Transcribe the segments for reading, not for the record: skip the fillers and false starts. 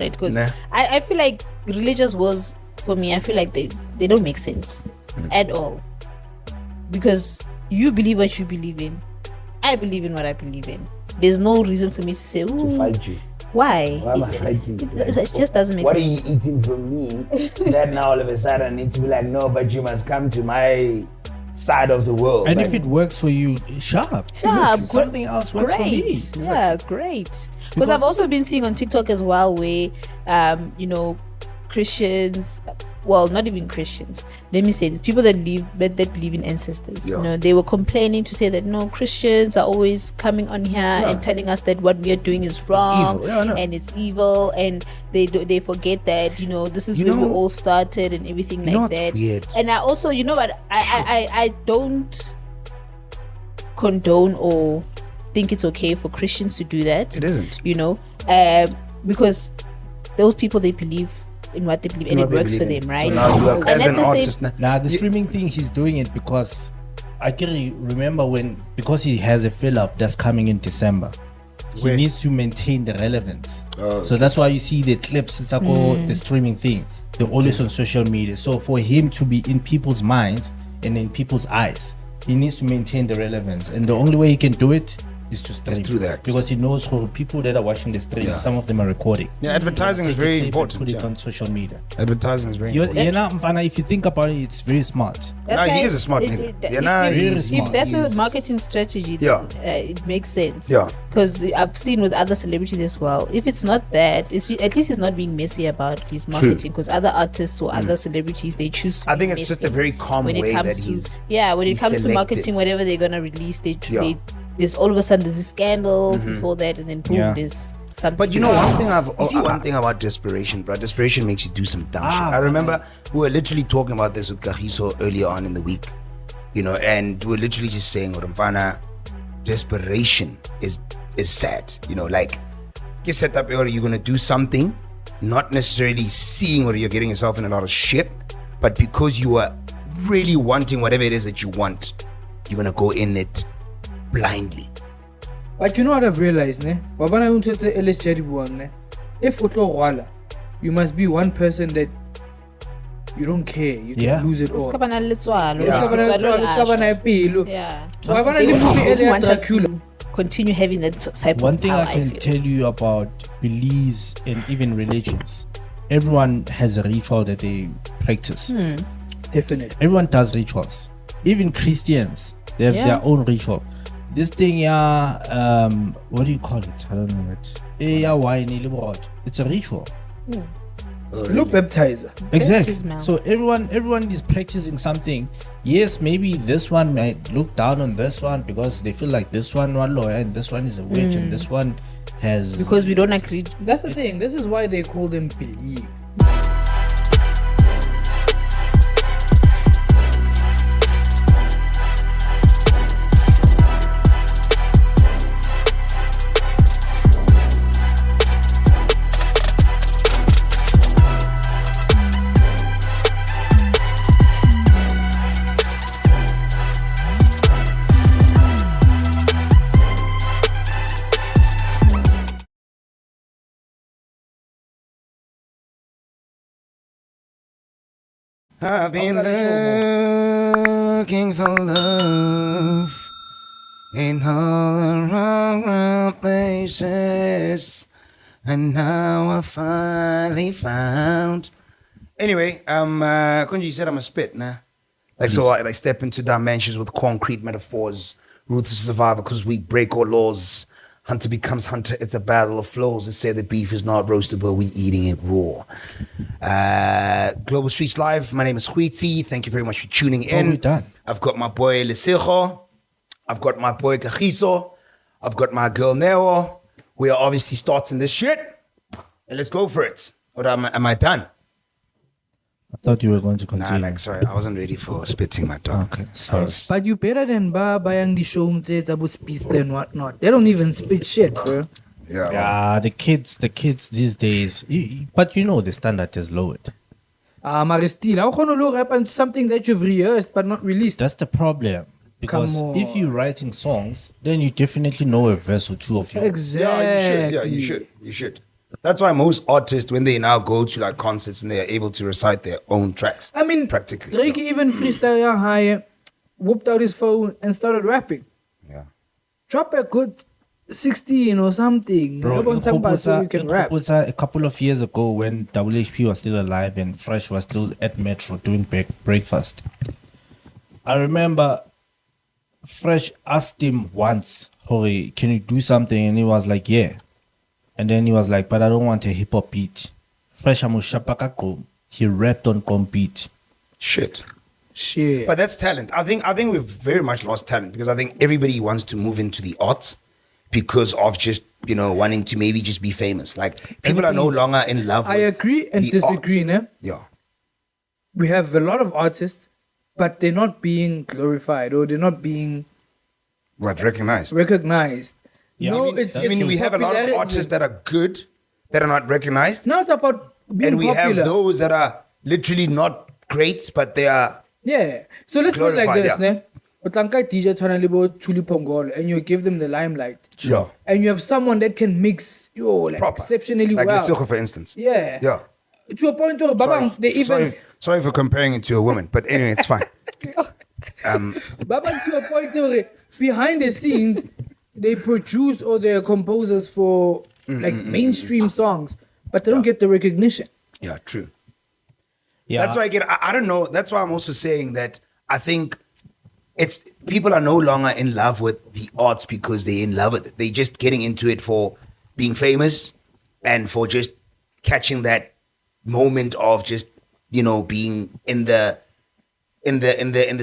it because I feel like religious wars for me, I feel like they don't make sense at all, because you believe what you believe in, I believe in what I believe in. There's no reason for me to say to fight you. Why am I fighting you? It just doesn't make what sense. What are you eating from me that now all of a sudden I need to be like, no, but you must come to my side of the world. And if it works for you, sharp. Something else works for me. Yeah, great. Because I've also been seeing on TikTok as well where, Christians, well, not even Christians, let me say this, people that believe in ancestors, they were complaining to say that no, Christians are always coming on here and telling us that what we are doing is wrong, and it's evil, and they forget that this is where we all started and everything like that. Weird. And I also, I don't condone or think it's okay for Christians to do that. It isn't, because those people, they believe in what they believe and it works for them, right? So now you are, as an artist, the streaming thing, he's doing it because I can remember because he has a fill up that's coming in December. He needs to maintain the relevance. So that's why you see the clips, it's like the streaming thing. They're always on social media. So for him to be in people's minds and in people's eyes, he needs to maintain the relevance. And the only way he can do it is to stream. Through that. Because he knows who people that are watching the stream, some of them are recording. Yeah, advertising is very important. Put it on social media. Advertising is very important. If you think about it, it's very smart. He is a smart nigga. If that's a marketing strategy, then, it makes sense. Yeah. Because I've seen with other celebrities as well. If it's not that, at least he's not being messy about his marketing. Because other artists or other celebrities, they choose to I think it's just a very calm way that he's when it comes to marketing, whatever they're gonna release, there's all of a sudden there's scandals before that, and then boom, there's something. But one thing about desperation, bro. Desperation makes you do some dumb shit. I remember we were literally talking about this with Kagiso earlier on in the week, and we were literally just saying, desperation is sad. Like, get set up, or you're gonna do something, not necessarily seeing whether you're getting yourself in a lot of shit, but because you are really wanting whatever it is that you want, you're gonna go in it blindly. But you know what I've realized, ne? If you must be one person that you don't care, you can lose it all. Continue having that type one of thing power, I can tell you about beliefs and even religions, everyone has a ritual that they practice. Definitely. Everyone does rituals. Even Christians, they have their own ritual. This thing, what do you call it? I don't know it. It's a ritual. Look, baptizer. Exactly. So everyone is practicing something. Yes, maybe this one might look down on this one because they feel like this one lawyer and this one is a witch and this one has. Because we don't agree. That's the thing. This is why they call them believe. I've been looking for love in all the wrong places, and now I finally found. Anyway, Kunji said I'm a spit, nah. Like, so I step into dimensions with concrete metaphors, ruthless survival because we break all laws. Hunter becomes hunter. It's a battle of flows. They say the beef is not roastable. We eating it raw. Global Streetz Live. My name is Witty. Thank you very much for tuning in. I've got my boy Lesejo. I've got my boy Kagiso. I've got my girl Nero. We are obviously starting this shit. And let's go for it. Or am I done? I thought you were going to continue. Nah, sorry. I wasn't ready for spitting my dog. Okay, sorry. But you better than bayang the show about speech and whatnot. They don't even spit shit, bro. Yeah, the kids these days. But the standard is lowered. Maar still, how can you look up into something that you've rehearsed but not released? That's the problem. Because if you're writing songs, then you definitely know a verse or two of yours. Exactly. Yeah, you should. That's why most artists, when they now go to like concerts and they are able to recite their own tracks. I mean, practically. Drake even freestyle high, whooped out his phone and started rapping. Yeah. Drop a good 16 or something. Bro, You can rap. A couple of years ago when WHP was still alive and Fresh was still at Metro doing breakfast. I remember Fresh asked him once, Hori, can you do something? And he was like, yeah. And then he was like, but I don't want a hip hop beat. Fresh Amushapaka, he rapped on Kom beat. Shit. Shit. But that's talent. I think we've very much lost talent because I think everybody wants to move into the arts because of just, wanting to maybe just be famous. Like, people are no longer in love with I agree and the disagree, arts. ne? Yeah. We have a lot of artists, but they're not being glorified or they're not being Recognized. Yeah. No, we have a lot of artists that are good, that are not recognized. Now it's about being And we popular. have those that are literally not great, but they are... Yeah. So let's put it like Glorified, this, yeah. ne? Utlanka DJ Twanalibo Tuli Pongol, and you give them the limelight. Sure. And you have someone that can mix Proper. exceptionally like well. Lesotho, for instance. Yeah. Yeah. To a point where Babang, they even Sorry for comparing it to a woman, but anyway, it's fine. Babang to a point where behind the scenes they produce or they're composers for like mainstream songs, but they don't get the recognition. Yeah, true. Yeah. That's why I don't know. That's why I'm also saying that I think it's people are no longer in love with the arts because they're in love with it. They're just getting into it for being famous and for just catching that moment of just, being in the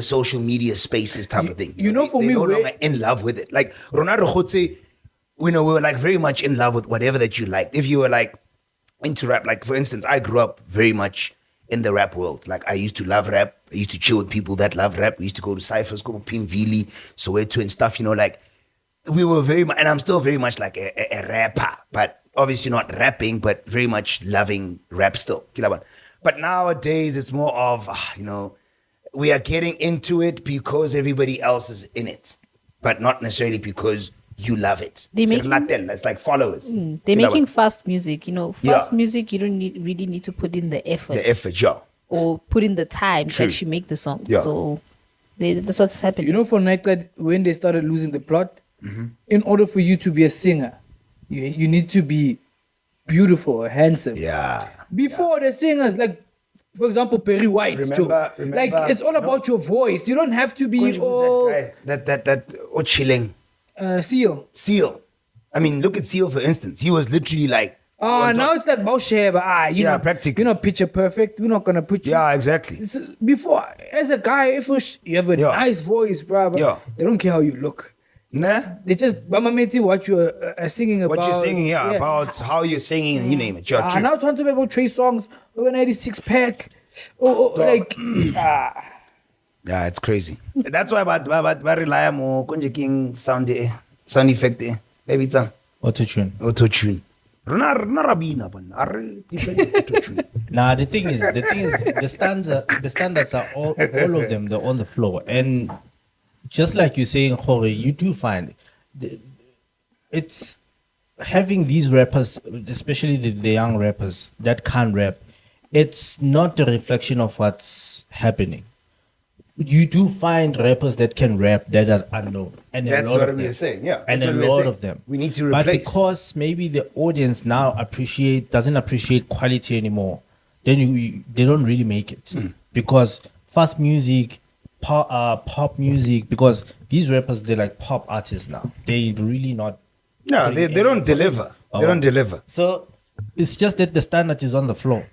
social media spaces type of thing. For me, they're no longer in love with it. Like Ronaldo Khotse, we were like very much in love with whatever that you liked. If you were like into rap, like for instance, I grew up very much in the rap world. Like I used to love rap. I used to chill with people that love rap. We used to go to cyphers, go to Pinvili, Soweto and stuff, like we were very much, and I'm still very much like a rapper, but obviously not rapping, but very much loving rap still. But nowadays it's more of, we are getting into it because everybody else is in it, but not necessarily because you love it. It's like followers. They're making fast music, Fast music, you don't really need to put in the effort. Yeah. Or put in the time True. to actually make the song. Yeah. So that's what's happening. For Nightclub, when they started losing the plot, in order for you to be a singer, you need to be beautiful or handsome. Yeah. Before the singers, like, for example, Perry White. Remember, like, it's all about your voice. You don't have to be all... That chilling. Seal. I mean, look at Seal, for instance. He was literally like... now it's like Moshe, but practically. You're not picture perfect. We're not going to put you... Yeah, exactly. Before, as a guy, if you have a nice voice, bro, they don't care how you look. Nah? They just Bamameti what you are singing about. What you're singing, about how you're singing, and you name it. Yeah, true. Now it's on to be about Trey songs, over 96 pack. Yeah, it's crazy. That's why about rely more king sound effect maybe it's Auto-tune. Nah, the thing is the standards are all of them, they're on the floor. And just like you're saying, Jorge, you do find it's having these rappers, especially the young rappers that can't rap, it's not a reflection of what's happening. You do find rappers that can rap that are unknown. And that's what we're saying, yeah. And a lot of them. We need to replace. But because maybe the audience now doesn't appreciate quality anymore, then they don't really make it. Because fast music, pop music, because these rappers, they're like pop artists now. They really not... No, they don't deliver. They don't deliver. So it's just that the standard is on the floor.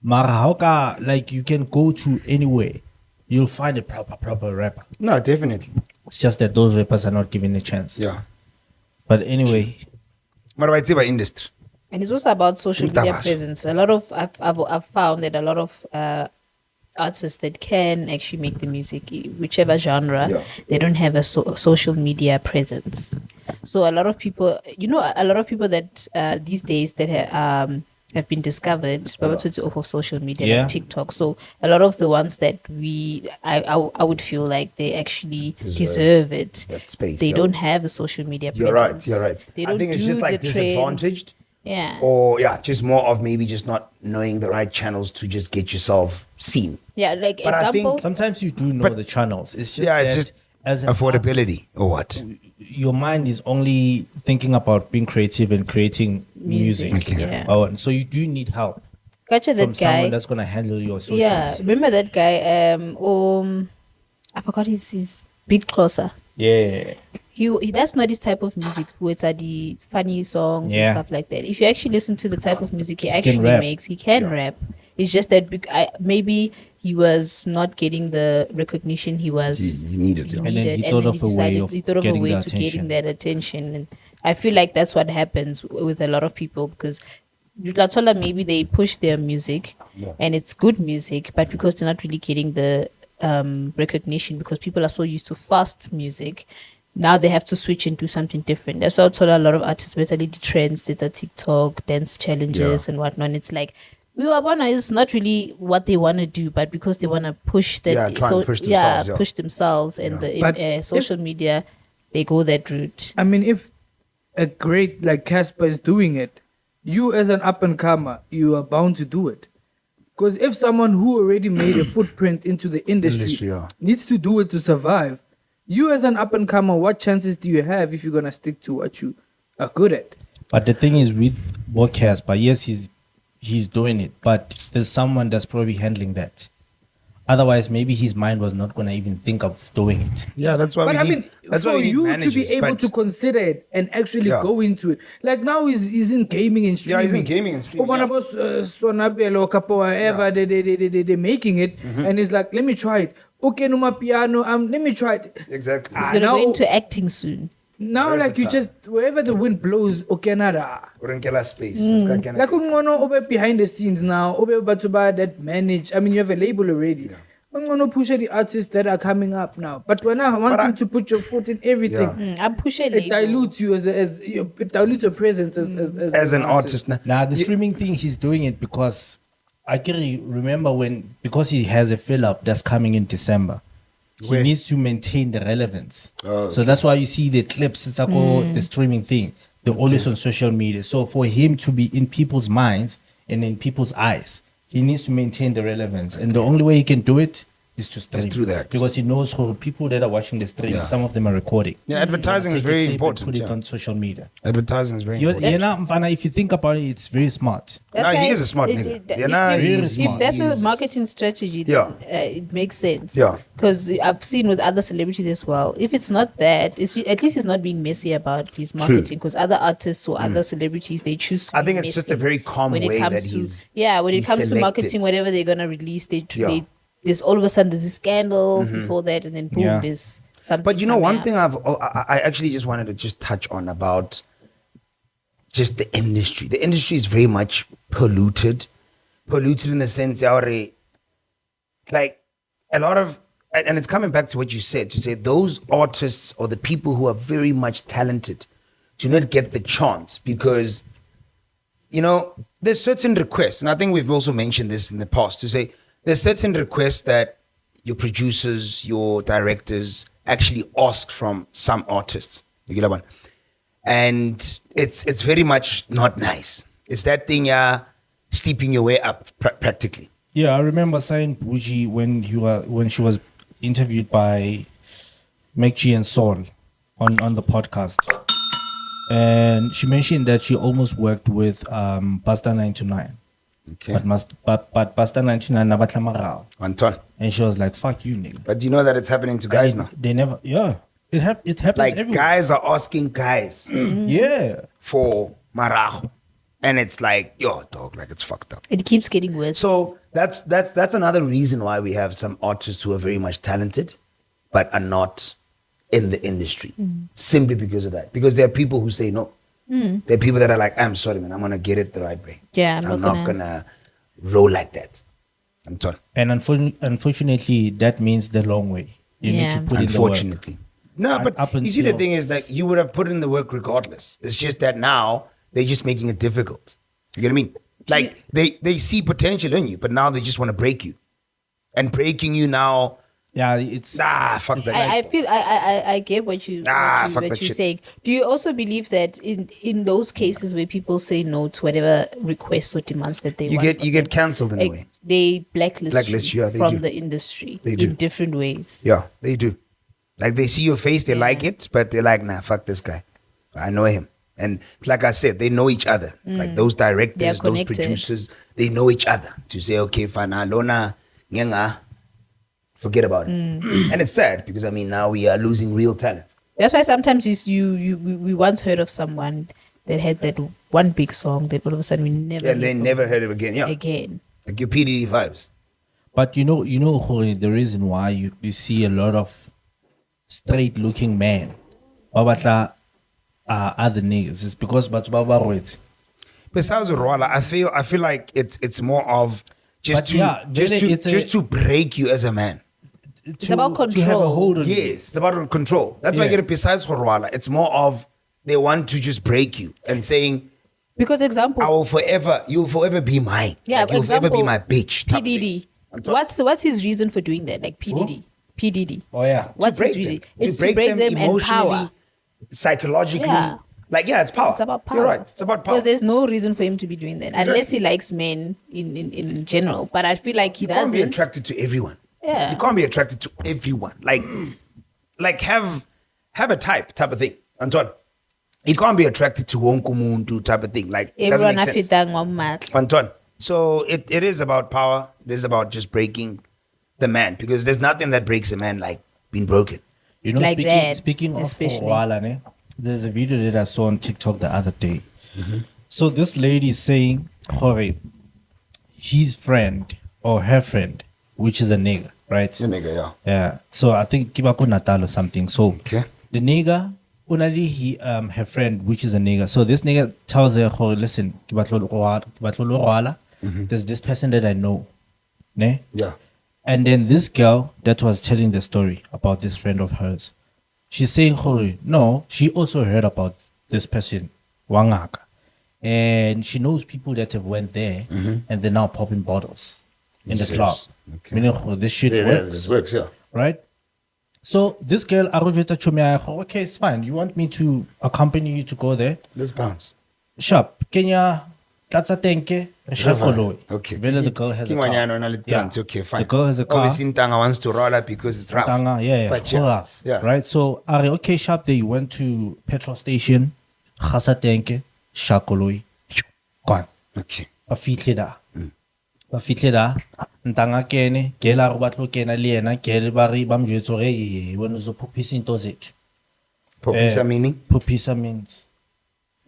Mara, like you can go to anywhere, you'll find a proper rapper. No, definitely. It's just that those rappers are not given a chance. Yeah. But anyway. What about industry? And it's also about social media presence. A lot of I've found that a lot of artists that can actually make the music, whichever genre, they don't have a social media presence. So a lot of people, that these days that have been discovered off of social media, like TikTok. So a lot of the ones that I would feel like they actually deserve it. That space. They don't have a social media presence. You're right. They don't I think it's just like disadvantaged. Yeah. Or just more of maybe just not knowing the right channels to just get yourself seen. Yeah, like But I think example. Sometimes you do know the channels. It's just it's just as an affordability or what? artist, your mind is only thinking about being creative and creating music. Okay. Yeah. So you do need help Gotcha, from that someone guy. that's gonna handle your socials. Yeah, remember that guy? I forgot his Beat Closer. Yeah. He that's not his type of music, which are the funny songs Yeah. and stuff like that. If you actually listen to the type of music he can actually rap. makes, he can rap. It's just that maybe he was not getting the recognition he was. You needed it. And then he thought of a way of he thought of a getting way the to getting attention. that attention, and I feel like that's what happens with a lot of people because. Maybe they push their music and it's good music, but because they're not really getting the recognition because people are so used to fast music, now they have to switch and do something different. That's why I told a lot of artists, especially the trends, it's a TikTok, dance challenges and whatnot. And it's like, it's not really what they want to do, but because they want to push that, try and push themselves, push themselves and But the social media, they go that route. I mean, if a great like Casper is doing it, you as an up and comer, you are bound to do it. Because if someone who already made a footprint into the industry needs to do it to survive, you as an up and comer, what chances do you have if you're gonna stick to what you are good at? But the thing is with Casper, yes, he's doing it, but there's someone that's probably handling that. Otherwise, maybe his mind was not going to even think of doing it. Yeah, that's why But that's why for we need you managers, to be able but- to consider it and actually go into it, like now he's in gaming and streaming. Yeah, he's in gaming and streaming, One of us, Sonabelo, Kapo, whatever, they're making it, and he's like, let me try it. Okay, no, my piano, let me try it. Exactly. He's gonna now- go into acting soon. Now, like you Versatile. just wherever the wind blows, okay, nada. Urenkela space. Like over behind the scenes now, over batuba that manage. I mean, you have a label already. I'm gonna push the artists that are coming up now. But when I want you to put your foot in everything, I'm pushing it dilutes you it dilutes your presence as an artist. Now, the streaming thing, he's doing it because I can remember because he has a fill-up that's coming in December. He needs to maintain the relevance. So that's why you see the clips, it's like the streaming thing. They're always on social media. So for him to be in people's minds and in people's eyes, he needs to maintain the relevance. And the only way he can do it is to stream. through that. Because he knows who people that are watching the stream, some of them are recording. Yeah, advertising is Take a very clip and important. Put it yeah. on social media. Advertising is very important. Mfana, if you think about it, it's very smart. No, he is a smart nigga. If that's a marketing strategy, then, it makes sense. Yeah. Because I've seen with other celebrities as well. If it's not that, at least he's not being messy about his marketing. Because other artists or other celebrities, they choose. To I be think it's just messy a very calm when it way comes that to, he's when it he's comes to selected. marketing, whatever they're gonna release, there's all of a sudden there's scandals before that, and then boom, Yeah. there's something. But you know, coming one up. thing I actually just wanted to just touch on about just the industry. The industry is very much polluted in the sense, like a lot of, and it's coming back to what you said, to say those artists or the people who are very much talented do not get the chance because, there's certain requests, and I think we've also mentioned this in the past, to say there's certain requests that your producers, your directors actually ask from some artists. You get that one? And it's very much not nice. It's that thing, sleeping your way up practically. Yeah, I remember saying Bougie when she was interviewed by McG and Saul on the podcast, and she mentioned that she almost worked with Busta 929. Okay. But Busta 929 nabatlamarao. Anton. And she was like, "Fuck you, nigga." But do you know that it's happening to guys now? They never. Yeah, it happens Like everywhere. guys are asking guys Yeah. for marajo, and it's like, yo, dog, like it's fucked up. It keeps getting worse. So that's another reason why we have some artists who are very much talented, but are not in the industry, simply because of that. Because there are people who say no. There are people that are like, I'm sorry, man, I'm gonna get it the right way. Yeah, I'm not gonna roll like that. I'm sorry. And unfortunately, that means the long way. You need to put in the work. Unfortunately. No, And but up you see, the until- thing is that you would have put in the work regardless. It's just that now they're just making it difficult. You get what I mean? Like they see potential in you, but now they just want to break you. And breaking you now Yeah, it's fuck that. I feel I get what you're saying. Do you also believe that in those cases where people say no to whatever requests or demands that they want, you get cancelled in a way. They blacklist you they from do. the industry They do. in different ways. Yeah, they do. Like they see your face, they like it, but they're like, nah, fuck this guy. I know him. And like I said, they know each other. Like those directors, those producers, they know each other to say, okay, fine, Alona, ngenga, forget about it. And it's sad because I mean now we are losing real talent. That's why sometimes we once heard of someone that had that one big song that all of a sudden we never And they never heard it again. Yeah. Again. Like your PDD vibes. But you know, Jorge, the reason why you see a lot of straight looking men other niggas is because Besides Rwala, I feel like it's more of just to break you as a man. It's about control. To have a hold on you. Yes, it's about control. That's why I get it. Besides Rwala, it's more of they want to just break you and saying, because example, you'll forever be mine. Yeah, like, you'll forever be my bitch. PDD. What's his reason for doing that? Like PDD. PDD. Oh yeah. What's his reason? It's to break them and power. Psychologically. Yeah. Like, yeah, it's power. It's about power. You're right. It's about power. Because there's no reason for him to be doing that. Exactly. Unless he likes men in general. But I feel like he doesn't. You can't be attracted to everyone. Yeah. You can't be attracted to everyone. Like have a type of thing. Anton. You can't be attracted to wonkumuntu type of thing. Like, everyone doesn't make sense. Anton. So it is about power. It is about just breaking the man. Because there's nothing that breaks a man like being broken. You know, like speaking of Rwala, there's a video that I saw on TikTok the other day. So this lady is saying, Jorge, his friend or her friend, which is a nigga, right? A nigga, yeah. Yeah. So I think Kibako Natal or something. So the nigga, her friend, which is a nigga. So this nigga tells her, Jorge, listen, there's this person that I know. Ne? Yeah. And then this girl that was telling the story about this friend of hers, she's saying, Jorge, no, she also heard about this person, Wangaka. And she knows people that have went there and they're now popping bottles in the club. Okay. Meaning, this shit works. This works, yeah. Right? So this girl, okay, it's fine. You want me to accompany you to go there? Let's bounce. Sharp. Kenya, that's a tenke. Okay. The girl has a car. Yeah. Okay, fine. The girl has a car. Obviously, Ntanga wants to roll up because it's rough. But rough. Yeah. Right? So, okay, Sharp, they went to petrol station. Khasa tenke. Shakoloi. Gone. Okay. Bafitle da. Ntanga kene. Gela rubatlo kena liena. Gele bari bamjwetso re. When uzo popisa into zethu. Popisa meaning? Popisa means.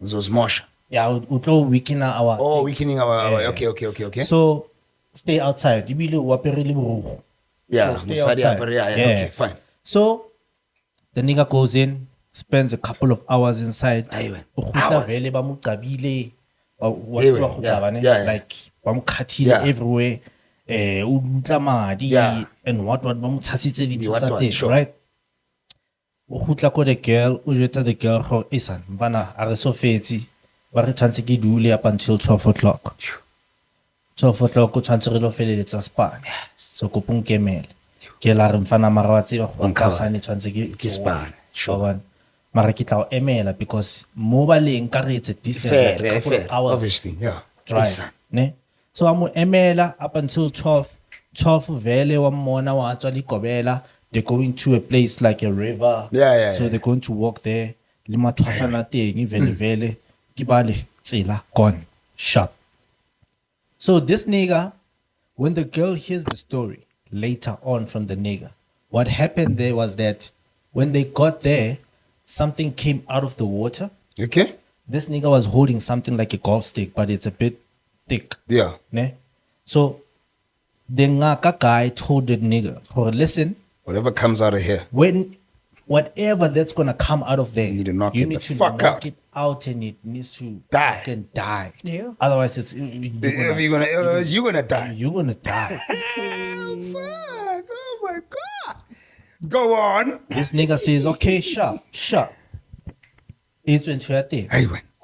Zosmosha. Yeah, utlo weakening our. Oh, weakening our. Okay. So, stay outside. You will waperili burugu. Yeah, so stay outside. Okay, fine. So, the nigga goes in, spends a couple of hours inside. Hours? Like, everywhere. And what, right? The girl, Isan, Vana, Arisofeti. But it chance to do up until 12 o'clock. 12 o'clock, go chance to refill it as spa. So, Kupung Kemel. Kelarim Fana Marawati, one Kasani chance to get spa. Sure. Marakita Emela because mobile encourages a distance. Couple of hours. Obviously, yeah. Drive. Ne? So, I'm Emela up until 12. 12 Vele, one more now, actually, Kobela. They're going to a place like a river. Yeah. So, they're going to walk there. Lima Twasana thing, even Vele. Gone. Shut. So this nigga, when the girl hears the story later on from the nigga, what happened there was that when they got there, something came out of the water. Okay. This nigga was holding something like a golf stick, but it's a bit thick. Yeah. Ne? So the ngaka guy told the nigga, oh, listen. Whatever comes out of here. Whatever that's gonna come out of there, you need to knock it out, and it needs to die. Yeah. Otherwise, you're gonna die. You're gonna die. Fuck! Oh my god! Go on. This nigga says, "Okay, sharp. It's into your thing.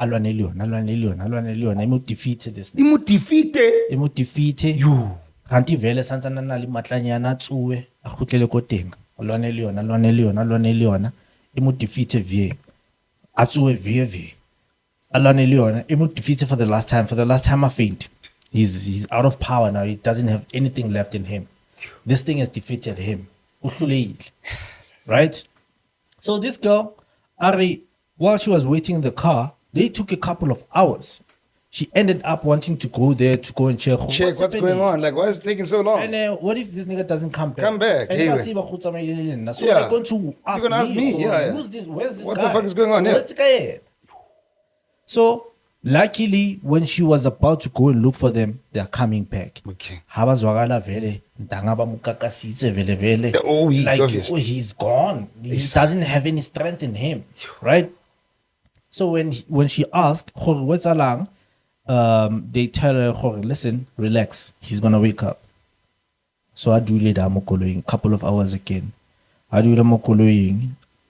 Alwanelion. Imo defeated this. Imo defeated you. Kanti vele santsana na le matlanyana tsuwe a khutlele ko teng. Lwane le yona. E mo defeat vie. A tsuwe vie. Alwane le yona. E mo defeat for the last time. For the last time I faint. He's out of power now. He doesn't have anything left in him. This thing has defeated him. Right? So this girl, Ari, while she was waiting in the car, they took a couple of hours. She ended up wanting to go there to go and check. Check what's going on. Like, why is it taking so long? And what if this nigga doesn't come back? Come back. And Anyway. so Yeah. they're going to ask You're gonna ask me, yeah. Who's this? Where's this What guy? the fuck is going on here? Where's this guy? So luckily, when she was about to go and look for them, they're coming back. Okay. Habazwagala vele, ntanga ba mukakasitse vele vele. Oh, like, obviously. he's gone. He doesn't have any strength in him, right? So when she asked, what's along? They tell her, listen, relax. He's gonna wake up. So I do later a couple of hours again. I do the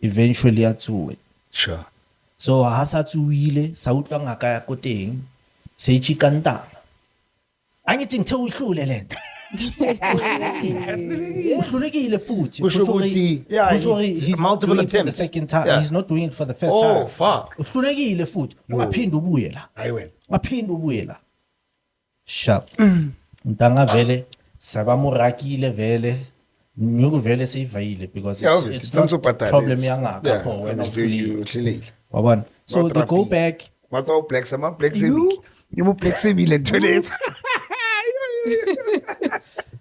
eventually I do it. Sure. So hasa tsuile sa utlwa ngaka ya ko teng se chikanta. Anything to uhlule le. Uhlulekile futhi. He's multiple doing it for the attempts. second time. Yeah. He's not doing it for the first time. Oh, fuck. Uhlulekile futhi. Ungaphinda ubuye la. I win. Ungaphinda ubuye la. Sharp. Ntanga vele sabamurakile vele. Nyuku vele seyivayile because it's not a problem yangaka for when obviously. So they go back. What's all black? Some black semi. You more black semi than toilet.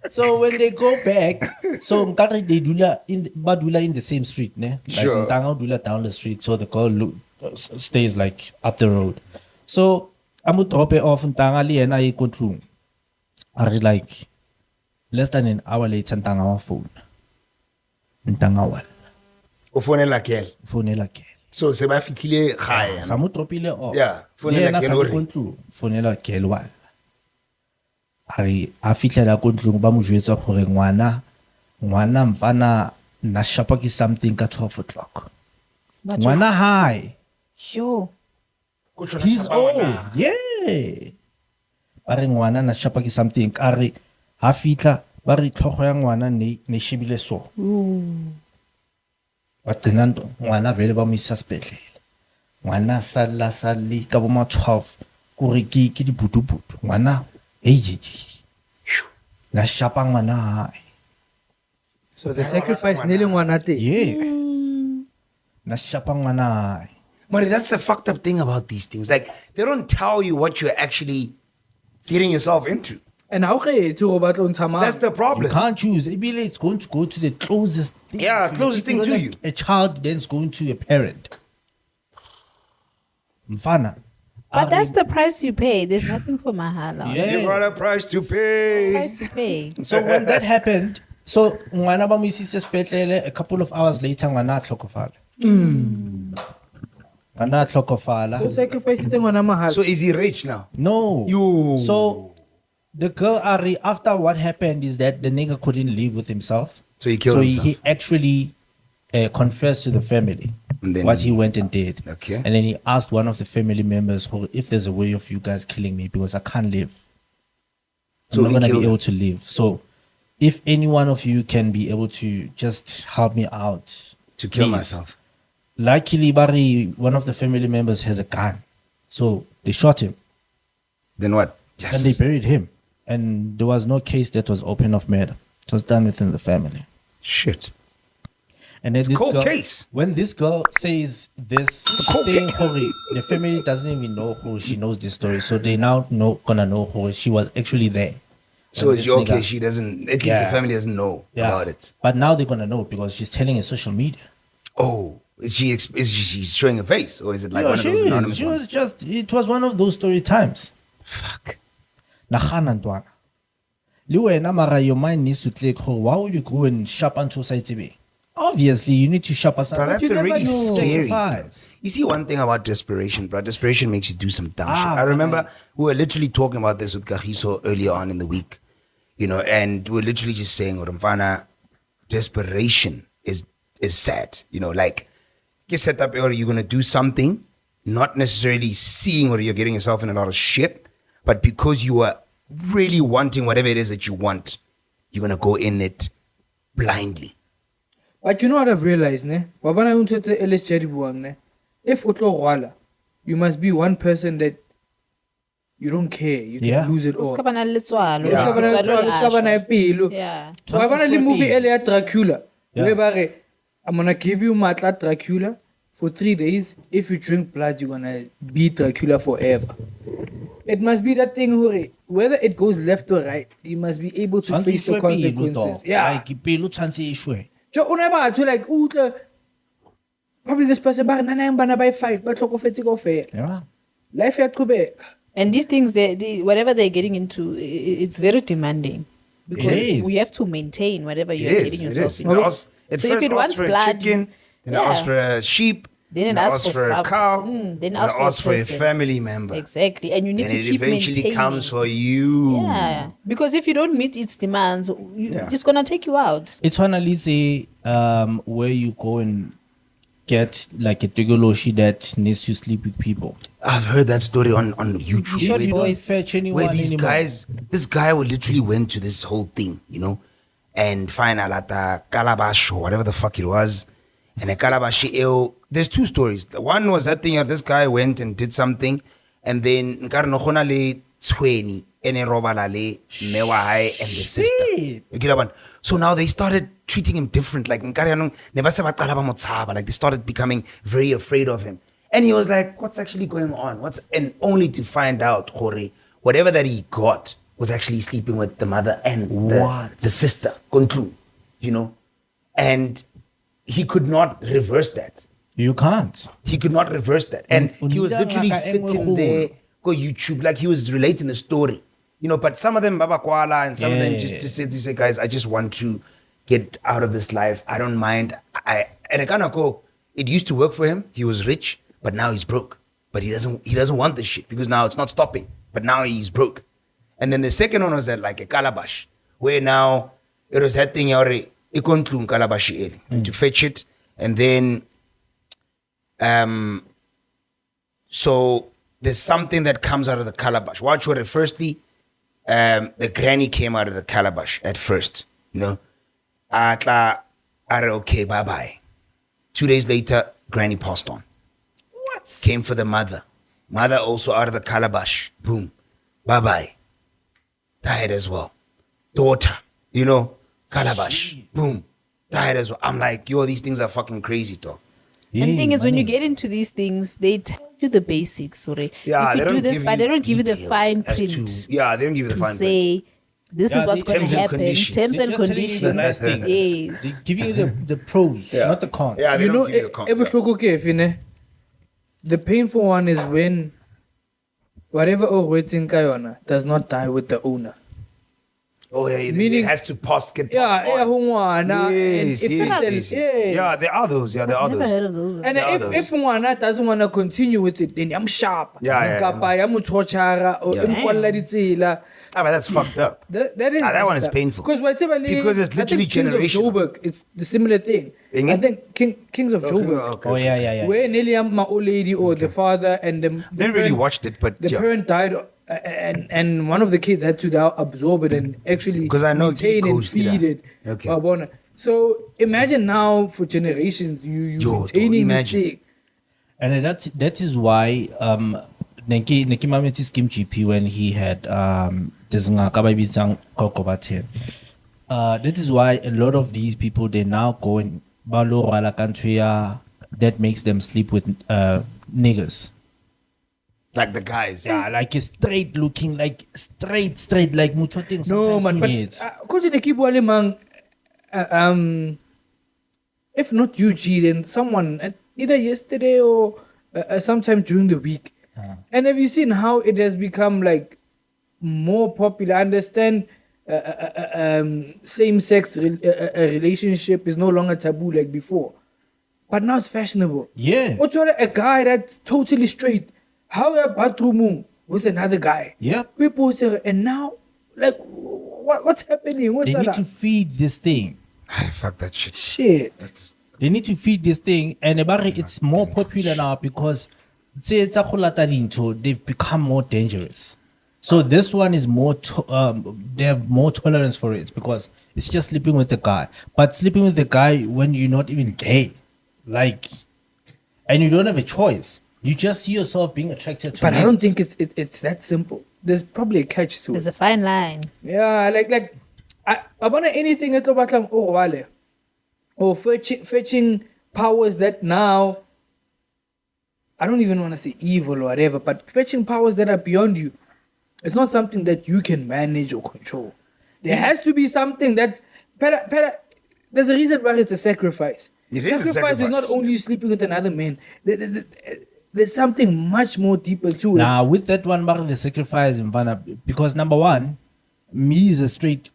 So when they go back, so mkari they badula in the same street, ne? Like Sure. Mtanga dula down the street, so the girl stays like up the road. So amu drop it off Mtanga li ena ikontlung. Are like less than an hour later Mtanga wa phone. Mtanga wa. Ufonela kel. Phonela ke. So se ba fitlile gae. Samu dropile off. Yeah, Phonela phonela ke ke hore. kontlung. Phonela ke wa. Ari a fitlela ko ntlong ba mo jwetsa gore ngwana mfana na shapa ke something ka 12 o'clock. Ngwana high. Sure. He's old. Yeah. Ba re ngwana na shapa ke something ka re ha fitla ba re tlhogo ya ngwana ne shebile so. Ba tsenando ngwana vele ba mo isa sepetlele. Ngwana sali ka bo ma 12 gore ke di butubutu. Ngwana na shapang ngwana. So the sacrifice nearly one at it. Yeah. Na shapang ngwana. But that's the fucked up thing about these things. Like, they don't tell you what you're actually getting yourself into. And how can you That's the You problem. can't choose. It's going to go to the closest thing. Yeah, to closest thing It's to not you. like a child then is going to a parent. Mfana. But that's the price you pay. There's nothing for mahala. You got a price to pay. Price to pay. So when that happened, so ngwana ba mo isitse sepetlele, a couple of hours later ngwana a tlhokofala. Ngwana a tlhokofala. So sacrifice it on a mahal. So is he rich now? No. You. So the girl Ari, after what happened is that the nigga couldn't live with himself. So he killed himself. He actually confessed to the family And then what he went and did. Okay. And then he asked one of the family members if there's a way of you guys killing me because I can't live. So I'm he not gonna killed be him. able to live. So if any one of you can be able to just help me out To kill please. myself. Luckily, Barry, one of the family members has a gun. So they shot him. Then what? And they buried him. And there was no case that was open of murder. It was done within the family. Shit. And then this cold girl, case. when this girl says this, cold saying case. Hori, the family doesn't even know who she knows this story. So they now gonna know who she was actually there. So And it's this okay, nigga- she doesn't, at least Yeah. the family doesn't know about it. But now they're gonna know because she's telling in social media. Oh, she's showing her face? Or is it like Yeah, one of those anonymous she ones? was just, it was one of those story times. Fuck. Nagana ntwana. Le wena mara your mind needs to click. Why would you go and shop until society? Obviously, you need to shop us. Bro, that's you never already know. scary. Sacrifice. You see one thing about desperation, bro. Desperation makes you do some dumb shit. Ah, I remember we were literally talking about this with Kahiso earlier on in the week, you know, and we were literally just saying, Mfana, desperation is sad. You know, like, get set up or you're gonna do something, not necessarily seeing or you're getting yourself in a lot of shit, but because you are really wanting whatever it is that you want, you're gonna go in it blindly. But you know what I've realized, ne? Wabana untse LSJ buang ne. If utlo rwala, you must be one person that you don't care. You can lose it all. Uskabana letswalo. Uskabana ipilo. Yeah. Wabana li movie ele Dracula. Whereby I'm gonna give you matla Dracula for 3 days. If you drink blood, you're gonna be Dracula forever. It must be that thing, whether it goes left or right, you must be able to face the consequences. Yeah. Like, probably this person by 5, but life and these things, whatever they're getting into, it's very demanding. Because we have to maintain whatever you're getting yourself into. So if it wants blood, chicken, then it asks for a sheep, then it asks for a cow, then it asks for a family member. Exactly. And you need to keep maintaining. And it eventually comes for you. Yeah. Because if you don't meet its demands, it's going to take you out. It's one where you go and get like a Tegoloshi that needs to sleep with people. I've heard that story on YouTube. You don't fetch anyone where this guy would literally went to this whole thing, and find Alata Calabash or whatever the fuck it was. And a Calabash, there's 2 stories. One was that thing, this guy went and did something, and then Nkarnohonale 20 and the sister. So now they started treating him different. Like they started becoming very afraid of him. And he was like, what's actually going on? And only to find out, whatever that he got was actually sleeping with the mother and the sister. And he could not reverse that. You can't. He could not reverse that. And he was literally sitting there, go YouTube, like he was relating the story. But some of them, Baba Kuala, and some of them just said, this way, guys, I just want to get out of this life. I don't mind. And I kind of go, it used to work for him. He was rich, but now he's broke. But he doesn't want this shit because now it's not stopping. But now he's broke. And then the second one was that like a calabash, where now it was that thing already. To fetch it, and then so there's something that comes out of the calabash. Watch what firstly the granny came out of the calabash at first, okay, bye. 2 days later, granny passed on. What? Came for the mother also out of the calabash, boom, bye, died as well. Daughter, calabash, boom, died as well. I'm like, these things are fucking crazy, dog. And the thing is, when you get into these things, they tell you the basics, sorry. Yeah, if you do this, but they don't give you the fine print. They don't give you the fine print. Say, this is what's going to happen. Terms and conditions. Nice things. Yes. They give you the pros, not the cons. Yeah, they don't give you the cons. The painful one is when whatever waiting Kayona does not die with the owner. Oh yeah, meaning it has to get passed on. Yes. Yeah, there are those. Yeah, there are Never those. heard of those. And if Mwana doesn't want to continue with it, then I'm sharp. But that's fucked up. That one is painful. Because it's literally generational. It's the similar thing. I think Kings of Joburg. Okay. Oh yeah. Where nearly my old lady or the father and the didn't really watched it, but the parent died. And one of the kids had to now absorb it and actually maintain and feed it. Okay. So imagine now for generations you maintaining this thing. And that is why Neki Mametis Kim GP when he had that is why a lot of these people they now go in Balo Ralakantuya that makes them sleep with niggas. Like the guys. Yeah, like a straight looking, like straight, like mutoting. No, man, but if not UG, then someone either yesterday or sometime during the week. And have you seen how it has become like more popular? I understand same-sex relationship is no longer taboo like before, but now it's fashionable. Yeah. What's a guy that's totally straight? How a bathroom with another guy? Yeah. People say, and now, like, what's happening? They need to feed this thing. Fuck that shit. They need to feed this thing, and it's more popular now because they've become more dangerous. So this one is more. They have more tolerance for it because it's just sleeping with the guy. But sleeping with the guy when you're not even gay, like, and you don't have a choice. You just see yourself being attracted to. But I don't think it's that simple. There's probably a catch to it. There's a fine line. Yeah, like I want anything at about or fetching powers that now I don't even want to say evil or whatever, but fetching powers that are beyond you. It's not something that you can manage or control. There has to be something that there's a reason why it's a sacrifice. It is Sacrifice is not only sleeping with another man. There's something much more deeper to it. Now, with that one, the sacrifice in Vanna, because number one, me is a straight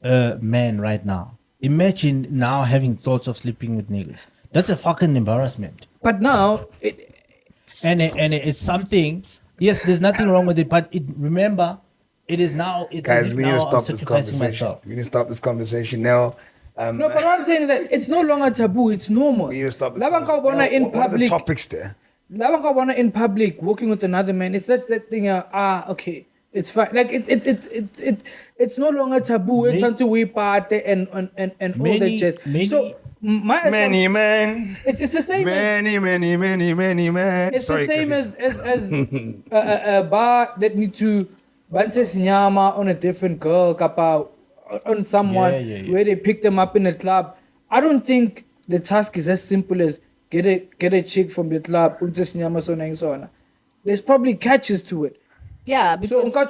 man right now. Imagine now having thoughts of sleeping with niggas. That's a fucking embarrassment. But now, it's something. Yes, there's nothing wrong with it, but remember, it is now. It's Guys, we need to stop this sacrificing conversation. myself. We need to stop this conversation now. No, but what I'm saying is that it's no longer taboo. It's normal. We need to stop this Lava conversation. Kawana in What are the public. topics there? Lava Kawana in public, walking with another man. It's just that thing. Okay, it's fine. Like it's no longer taboo. It's trying to we party and all that jazz. So my Many men. It's the same. Many men. It's Sorry, the same Chris. as a bar that need to banter sinyama on a different girl, kapa on someone where they pick them up in a club. I don't think the task is as simple as get a chick from the club. There's probably catches to it. Yeah, because So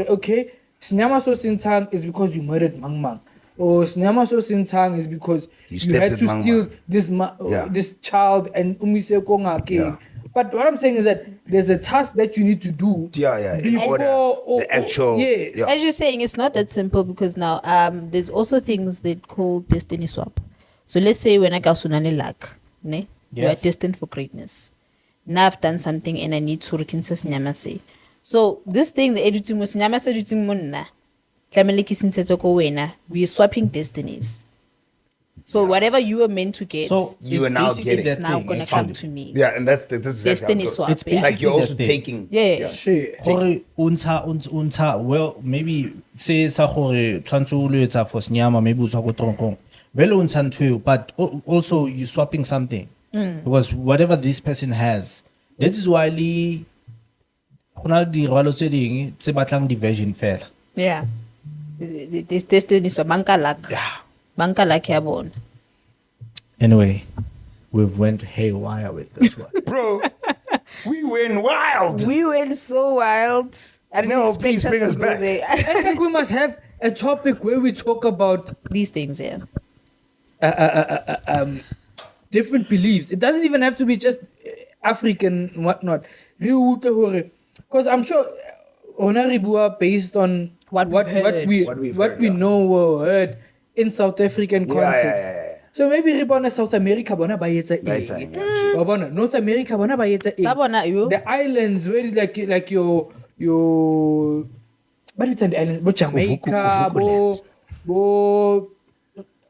okay, sinyama so sintang is because you murdered Mang. Or sinyama so sintang is because you had to steal this child and umise konga. Yeah. But what I'm saying is that there's a task that you need to do. Before the actual. Yes. as you're saying, it's not that simple because now there's also things they call destiny swap. So let's say when I got sunani luck, you are destined for greatness. Now I've done something and I need to reconsider nyamase. So this thing, the editing was nyamase editing munna. We are swapping destinies. So whatever you were meant to get, So You it's are now basically getting that now thing. gonna come to me. Yeah, and this is Destiny exactly how it goes. swap. It's Yeah. Like you're also that thing. taking. Yeah. Shit. Gore well maybe say sa gore tshwantse o lo etsa for senyama maybe o tswa go tronkong vele o ntsha ntho eo, but also you swapping something because whatever this person has, that is why le go na le dirwalo tse ding tse batlang diversion fela. Yeah. This destiny swap. Banka luck ya bona. Anyway, we've went haywire with this one. Bro, we went wild. We went so wild. I didn't No, expect please bring to us go back. there. I think we must have a topic where we talk about These things, yeah. different beliefs. It doesn't even have to be just African and whatnot. Because I'm sure Onaribua based on What we know or heard in South African context. Yeah. So maybe Ribona South America bona ba etsa eng. Wa bona North America bona ba etsa eng. Sa bona yo. The islands where like your what is the island? Bo Jamaica, bo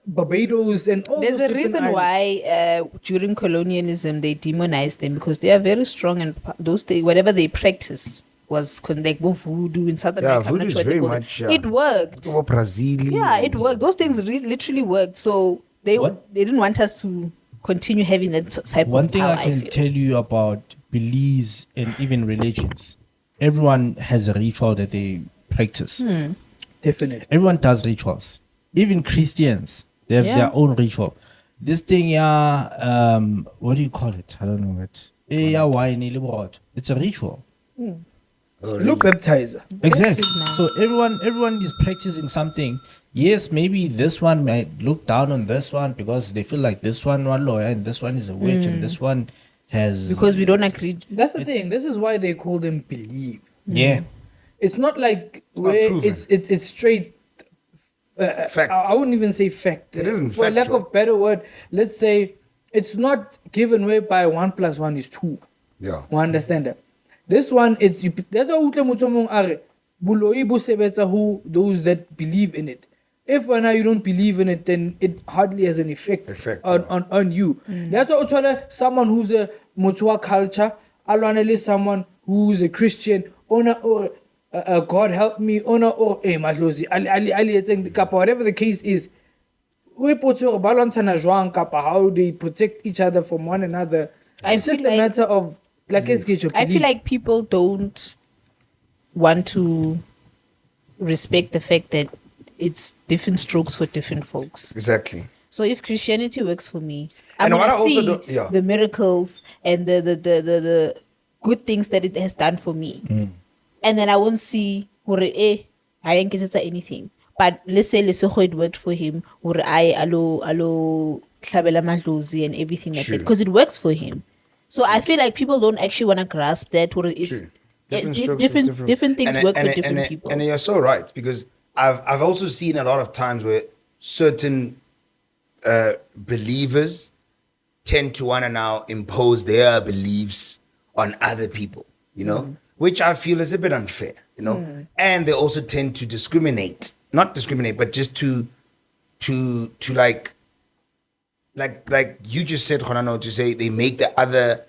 Barbados and all There's those a reason different islands. why during colonialism they demonized them because they are very strong and those whatever they practice was like voodoo in South America. I'm voodoo not is sure what they very call it. much, It worked. Brazil. Yeah, it worked. Those things literally worked. So they didn't want us to continue having that type One of thing power. I can feel. tell you about beliefs and even religions, everyone has a ritual that they practice. Definitely. Everyone does rituals. Even Christians, they have their own ritual. This thing, what do you call it? I don't know it. It's a ritual. Look, baptizer. Exactly. Baptism now. So everyone is practicing something. Yes, maybe this one might look down on this one because they feel like this one lawyer and this one is a witch and this one has Because we don't agree. That's the thing. This is why they call them believe. yeah. It's not like not where proven. it's straight Fact. I wouldn't even say fact. It isn't For lack factual. of better word, let's say it's not given whereby 1 + 1 is 2. Yeah. You understand that? This one, it's that's why utle motho mong a re, boloi bo sebetsa who those that believe in it. If now you don't believe in it, then it hardly has an effect on you. That's why uthola someone who's a motho wa culture, alwanele someone who's a Christian, or God help me, or madlozi, ali etseng kapa whatever the case is. We put your balance and how they protect each other from one another. It's just a matter of I feel like people don't want to respect the fact that it's different strokes for different folks. Exactly. So if Christianity works for me, I'm gonna see the miracles and the good things that it has done for me, and then I won't see I ain't get anything. But let's say it worked for him, alo hlabela madlozi and everything like that, because it works for him. So I feel like people don't actually want to grasp that. It's different things work for different people. And you're so right, because I've also seen a lot of times where certain believers tend to want to now impose their beliefs on other people, you know, which I feel is a bit unfair, you know. And they also tend to not discriminate, but just to like you just said, Honano, to say they make the other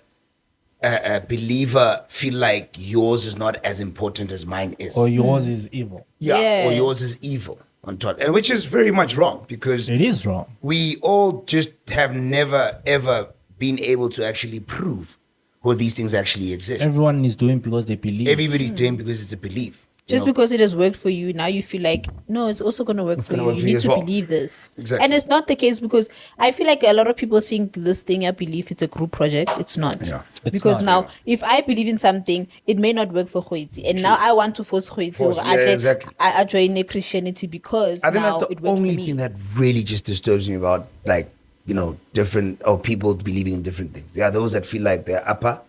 believer feel like yours is not as important as mine is, or yours is evil. Or yours is evil on top, and which is very much wrong, because it is wrong. We all just have never ever been able to actually prove where these things actually exist. Everyone is doing because they believe. Everybody's doing because it's a belief. Just because it has worked for you, now you feel like, no, it's also going to work for you. You need to believe this. Exactly. And it's not the case, because I feel like a lot of people think this thing, I believe it's a group project. It's not. Yeah. Because now, if I believe in something, it may not work for Khoiti. And now I want to force Khoiti. Exactly. I join a Christianity because I think now that's the only thing that really just disturbs me about, like, you know, different, or people believing in different things. There are those that feel like they're upper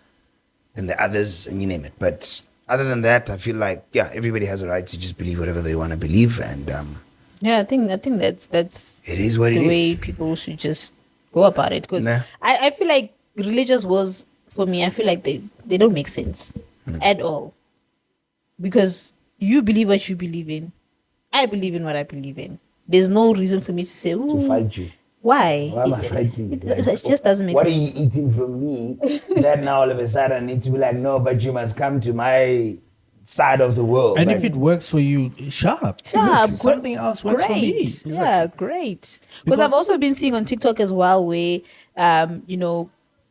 and the others, and you name it. But other than that, I feel like, everybody has a right to just believe whatever they want to believe, and I think that's it is what it is. The way people should just go about it, because I feel like religious wars, for me, I feel like they don't make sense at all, because you believe what you believe in, I believe in what I believe in. There's no reason for me to say to fight you. Why? Why am I fighting you? It just doesn't make sense. What are you eating from me that now all of a sudden I need to be like, no, but you must come to my side of the world. And if it works for you, shut up. Something else works for me. Yeah, great. Because I've also been seeing on TikTok as well where,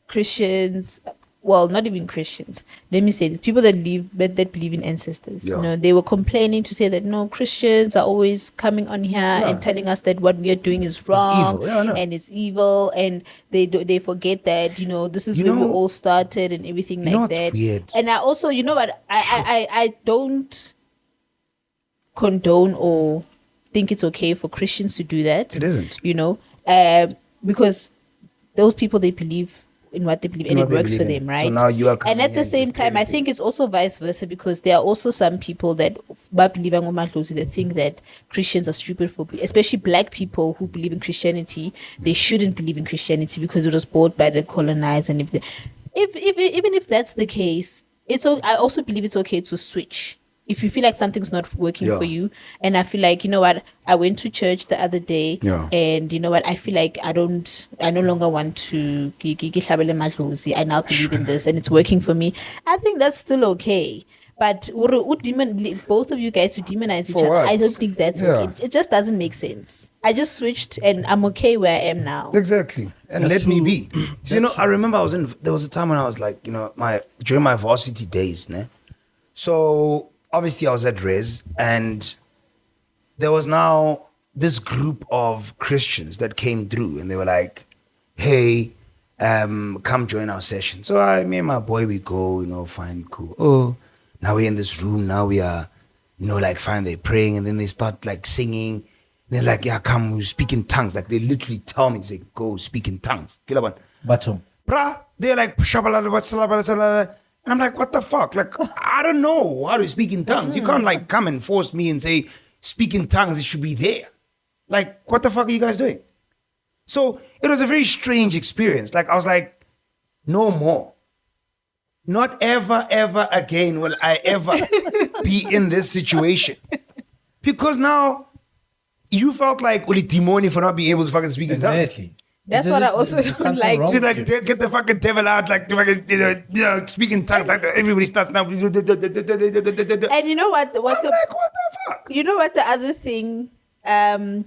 Christians, well, not even Christians, let me say this, people that believe in ancestors, they were complaining to say that, no, Christians are always coming on here and telling us that what we are doing is wrong, and it's evil, and they forget that, this is where we all started and everything like that. Weird. And I also, you know what, I don't condone or think it's okay for Christians to do that. It isn't. Because those people, they believe in what they believe, and it works for them, right? So now you are coming, and at the same time, I think it's also vice versa, because there are also some people that believe in that think that Christians are stupid, for especially black people who believe in Christianity. They shouldn't believe in Christianity because it was bought by the colonized, and even if that's the case, I also believe it's okay to switch. If you feel like something's not working for you, and I feel like, you know what, I went to church the other day, and you know what, I feel like I no longer want to I now believe in this and it's working for me, I think that's still okay. But both of you guys to demonize each other, I don't think that's okay. It just doesn't make sense. I just switched and I'm okay where I am now. Exactly. And let me be. So, I remember there was a time when I was like, during my varsity days, so obviously I was at Res, and there was now this group of Christians that came through, and they were like, hey, come join our session. So me and my boy, we go, fine, cool. Oh, now we're in this room, now we are, fine, they're praying, and then they start like singing. And they're like, yeah, come, we speak in tongues. Like they literally tell me, say, go speak in tongues. Batum. Bruh, they're like, and I'm like, what the fuck? Like, I don't know how to speak in tongues. You can't like come and force me and say, speak in tongues, it should be there. Like, what the fuck are you guys doing? So it was a very strange experience. Like, I was like, no more. Not ever, ever again will I ever be in this situation. Because now you felt like uli timoni for not being able to fucking speak in tongues. That's what I also don't like. See, like, get the fucking devil out, like, fucking, speak in tongues, like, everybody starts now. And you know what? I'm like, what the fuck? You know what? The other thing, I'm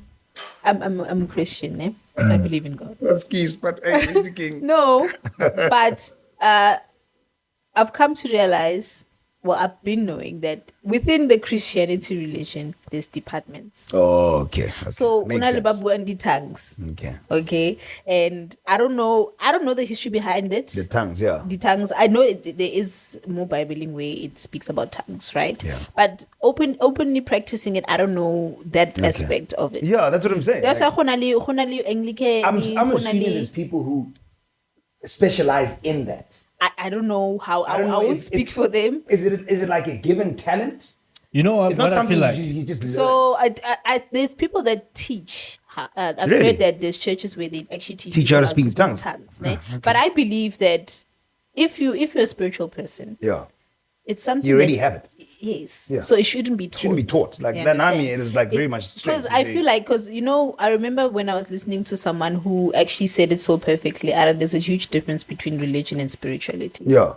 a Christian, eh? I believe in God. That's keys, but he's a king. No, but I've come to realize, well, I've been knowing that within the Christianity religion, there's departments. Oh, okay. So, Makes sense. Babu and the tongues. Okay. And I don't know the history behind it. The tongues, yeah. The tongues. I know there is more Bibling way it speaks about tongues, right? Yeah. But openly practicing it, I don't know that aspect of it. Yeah, that's what I'm saying. That's like, why I'm assuming there's people who specialize in that. I don't know how. I don't know, I won't speak for them. Is it like a given talent? You know what, It's not what I something feel like? you just learn. So there's people that teach. I've Really? read that there's churches where they actually teach Teach you how to people speak in tongues. ne? But I believe that if you're a spiritual person, Yeah. it's something You already that- have it. Yes. Yeah. So it shouldn't be taught. Shouldn't be taught. Like You then I understand? mean it was like very much straight. Because I feel like, I remember when I was listening to someone who actually said it so perfectly. There's a huge difference between religion and spirituality. yeah.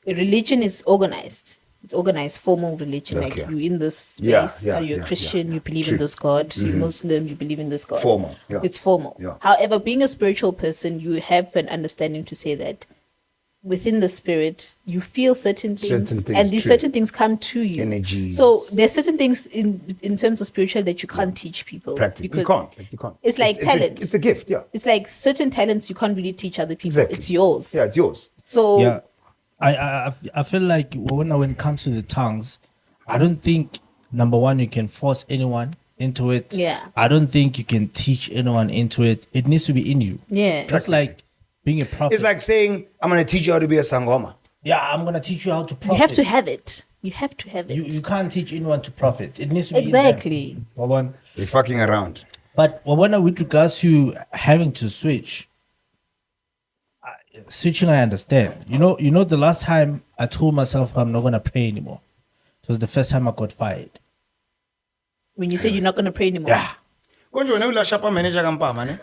Religion is organized. It's organized, formal religion. Okay. Like you in this space, Yeah, you're yeah, a Christian, yeah. you believe True. in this God. You're Muslim, you believe in this God. Formal, yeah. It's formal. Yeah. However, being a spiritual person, you have an understanding to say that within the spirit, you feel certain things, and these true. certain things come to you. Energies. So there's certain things in terms of spiritual that you can't teach people. Practice. You can't. It's like talent. It's a gift, yeah. It's like certain talents you can't really teach other people. Exactly. It's yours. Yeah, it's yours. So Yeah, I feel like when it comes to the tongues, I don't think number one you can force anyone into it. Yeah. I don't think you can teach anyone into it. It needs to be in you. yeah. Just like being a prophet. It's like saying, I'm gonna teach you how to be a sangoma. yeah, I'm gonna teach you how to prophet. You have to have it. You have to have it. You can't teach anyone to prophet. It needs to be Exactly. in them. Wawan. They're fucking around. But Wawana, with regards to having to switch, switching, I understand. You know, the last time I told myself I'm not gonna pray anymore, it was the first time I got fired. When you say you're not going to pray anymore. Yeah. Konje wena ula shapa manager kampama ne?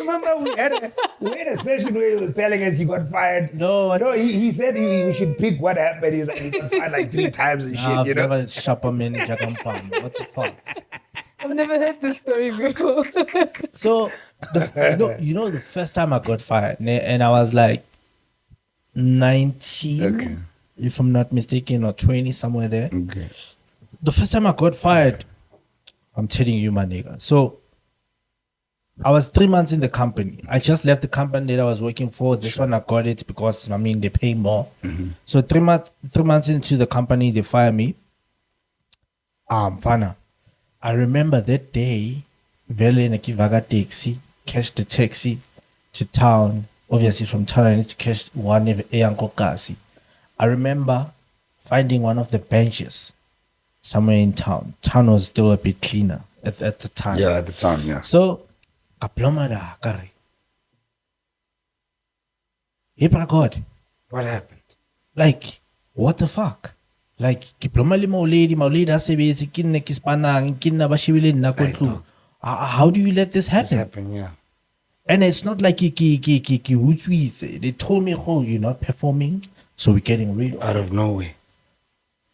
Remember we had a session where he was telling us he got fired. No, He said we should pick what happened. He's like, he got fired like 3 times and shit, I've you know? never shop a manager company. What the fuck? I've never heard this story before. So, the first time I got fired, and I was like 19, if I'm not mistaken, or 20, somewhere there. Okay. The first time I got fired, I'm telling you, my nigga. So, I was 3 months in the company. I just left the company that I was working for. This one I got it because they pay more. So 3 months into the company, they fire me. Fana. I remember that day, Vele Nakivaga taxi, catch the taxi to town. Obviously, from town, I need to catch one Eyanko Kasi. I remember finding one of the benches somewhere in town. Town was still a bit cleaner at the time. Yeah, at the time, yeah. So, Kaplomada Kari. Hebra God. What happened? Like, what the fuck? Like, kiplomali mauledi asebezi kinne kispanang kinna bashibile nakotlu. How do you let this happen? This happened, yeah. And it's not like they told me, oh, you're not performing, so we're getting rid of. Out of nowhere.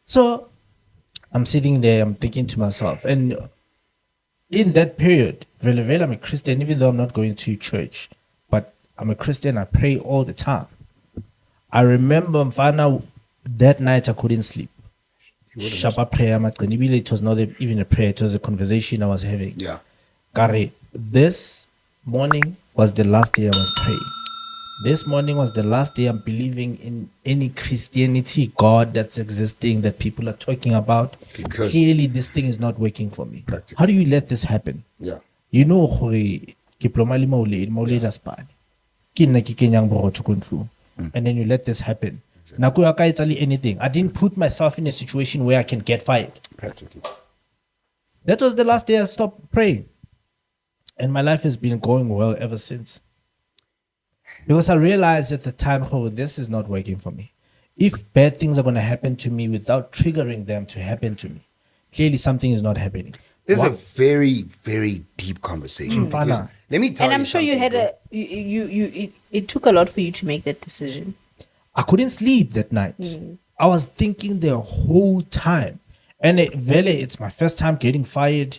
So I'm sitting there, I'm thinking to myself, and in that period, Vele I'm a Christian, even though I'm not going to church, but I'm a Christian, I pray all the time. I remember Mfana, that night I couldn't sleep. Shapa prayer, it was not even a prayer, it was a conversation I was having. Yeah. Kari, this morning was the last day I was praying. This morning was the last day I'm believing in any Christianity, God that's existing, that people are talking about. Because clearly this thing is not working for me. Practically. How do you let this happen? Yeah. You know, kiplomali maulid aspani. Kinna kikenyang boroto kunfu. And then you let this happen. Nakuya kaitali anything. I didn't put myself in a situation where I can get fired. Practically. That was the last day I stopped praying. And my life has been going well ever since. Because I realized at the time, oh, this is not working for me. If bad things are going to happen to me without triggering them to happen to me, clearly something is not happening. This is a very, very deep conversation. Because let me tell you. And I'm sure you had it took a lot for you to make that decision. I couldn't sleep that night. I was thinking the whole time. And it's my first time getting fired.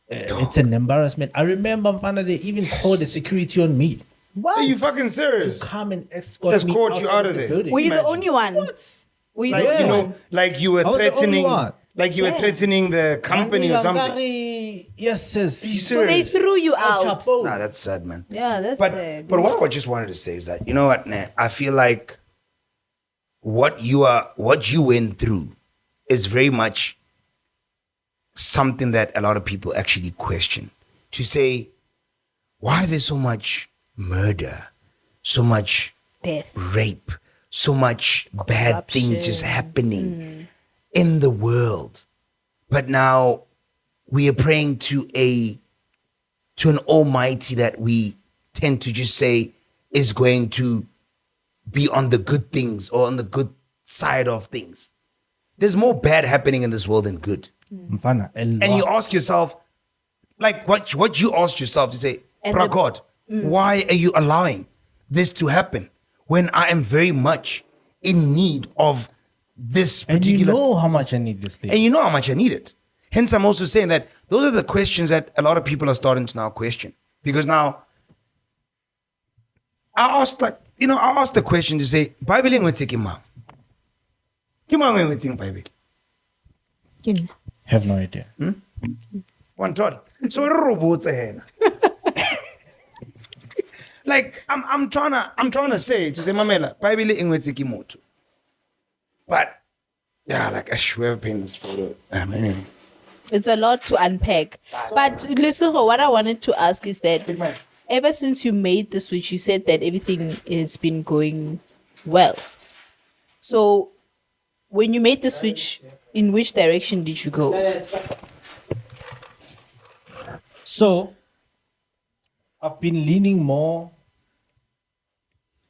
It's an embarrassment. I remember, they even called the security on me. What? Are you fucking serious? To come and escort me out of there. building. Were you the only one? What? Were you Like, the only one? like you were threatening, were threatening the company or something. Yes. Are you So they serious? through you out. Nah, that's sad, man. Yeah, that's sad. But what I just wanted to say is that, you know what, nah, I feel like what you went through is very much something that a lot of people actually question. To say, why is there so much murder, so much Death, rape, so much bad things just happening in the world? But now we are praying to an almighty that we tend to just say is going to be on the good things or on the good side of things. There's more bad happening in this world than good. And you ask yourself, like what you asked yourself to say, God, why are you allowing this to happen when I am very much in need of this particular... And you know how much I need this thing. And you know how much I need it. Hence, I'm also saying that those are the questions that a lot of people are starting to now question. Because now, I asked the question to say, Bible ain't taking mom. Kimang ain't taking Bible. Have no idea. One thought. So robots ahead. Like I'm trying to say Mamela, Bible ain't taking moto. But yeah, like I swear pain this photo. It's a lot to unpack. But listen, what I wanted to ask is that ever since you made the switch, you said that everything has been going well. So when you made the switch, in which direction did you go? So I've been leaning more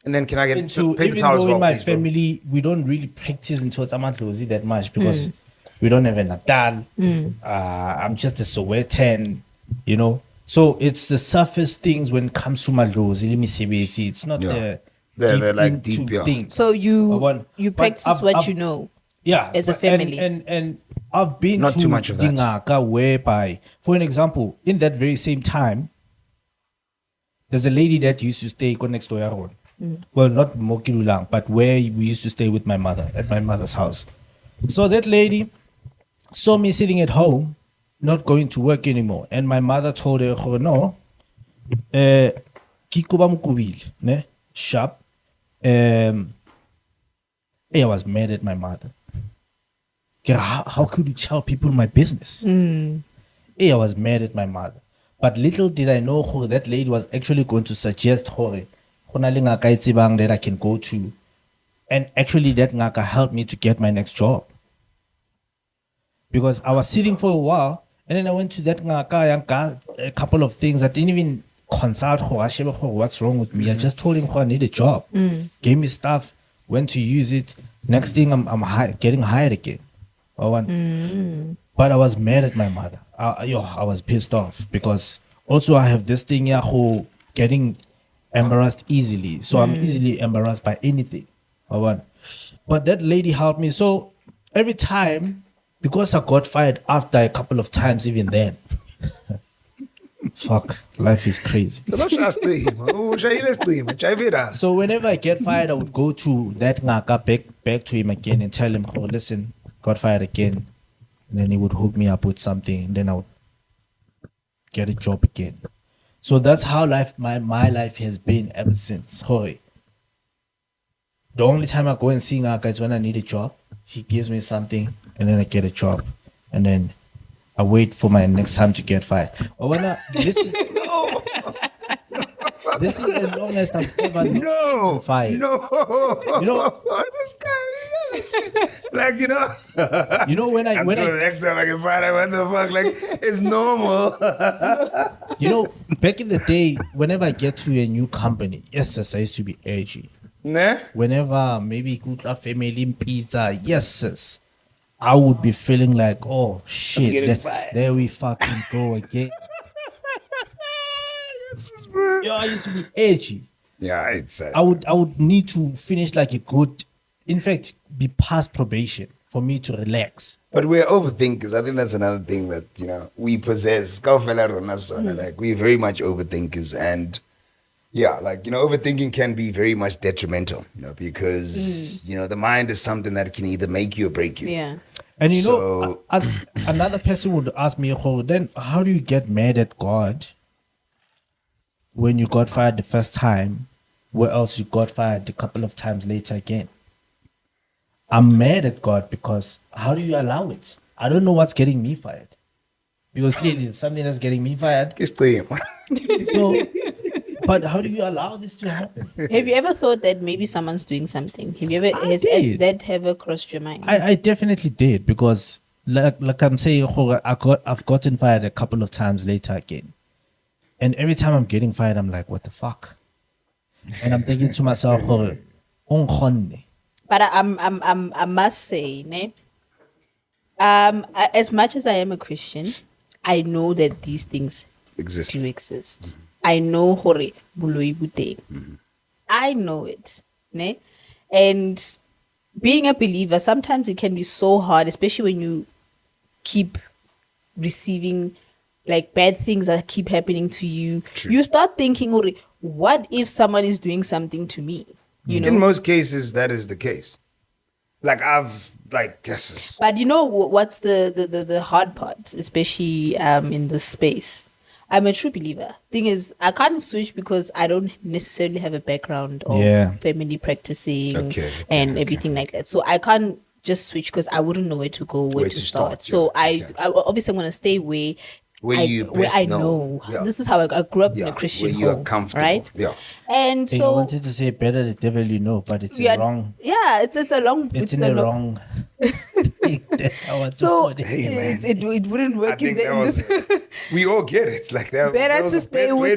and then can I get into, paper even towels? Though in my please, family, we don't really practice into Amatlozi that much because we don't have a Natal. I'm just a Sowetan, you know. So it's the surface things when it comes to Madlozi. Let me say it's not the like deep deep, things. So you But practice what you know. Yeah, as a family. And I've been not to too much of that. Dingaka whereby, for an example, in that very same time, there's a lady that used to stay next to Yaron. Well, not Mokilulang, but where we used to stay with my mother, at my mother's house. So that lady saw me sitting at home, not going to work anymore. And my mother told her, no, Kikuba Mukubil, ne? Sharp. I was mad at my mother. How could you tell people my business? I was mad at my mother. But little did I know that lady was actually going to suggest that I can go to. And actually that ngaka helped me to get my next job. Because I was sitting for a while and then I went to that ngaka and got a couple of things. I didn't even consult what's wrong with me. I just told him I need a job. Gave me stuff, went to use it. Next thing I'm getting hired again. But I was mad at my mother. I was pissed off because also I have this thing getting embarrassed easily. So I'm easily embarrassed by anything. But that lady helped me. So every time, because I got fired after a couple of times even then. Fuck, life is crazy. So whenever I get fired, I would go to that ngaka back to him again and tell him, listen, got fired again. And then he would hook me up with something and then I would get a job again. So that's how my life has been ever since. The only time I go and see ngaka is when I need a job. He gives me something and then I get a job. And then I wait for my next time to get fired. This is this is the longest I've ever been fired. You know, this guy, like when I the next time I get fired, what the fuck? Like it's normal. Back in the day, whenever I get to a new company, yes, I used to be edgy. Nah? Whenever maybe good family pizza, yes, I would be feeling like, oh shit, there we fucking go again. Yeah, I used to be edgy. Yeah, it's. I would need to finish like a good, in fact, be past probation for me to relax. But we're overthinkers. I think that's another thing that we possess. Like we're very much overthinkers, and yeah, like overthinking can be very much detrimental. Because the mind is something that can either make you or break you. Yeah. And another person would ask me, "Oh, then how do you get mad at God when you got fired the first time, where else you got fired a couple of times later again?" I'm mad at God because how do you allow it? I don't know what's getting me fired. Because clearly it's something that's getting me fired. So, but how do you allow this to happen? Have you ever thought that maybe someone's doing something? Have you ever that ever crossed your mind? I definitely did, because like I'm saying, I've gotten fired a couple of times later again. And every time I'm getting fired, I'm like, what the fuck? And I'm thinking to myself, but I must say, as much as I am a Christian, I know that these things do exist. Mm-hmm. I know hore buloi buteng. I know it, ne? And being a believer, sometimes it can be so hard, especially when you keep receiving like bad things that keep happening to you. True. You start thinking, what if someone is doing something to me? In most cases, that is the case. Yes. But what's the hard part, especially in this space? I'm a true believer. Thing is, I can't switch because I don't necessarily have a background of family practicing and everything like that. So I can't just switch because I wouldn't know where to go, where to start. So I obviously I'm going to stay where I know. Yeah. This is how I grew up in a Christian home, you're comfortable. right? Yeah. And so I wanted to say better the devil you know, but it's wrong. Yeah, it's a long. It's in the wrong. So hey man, it wouldn't work. I think that was. We all get it. Like that. Better was to the stay best with way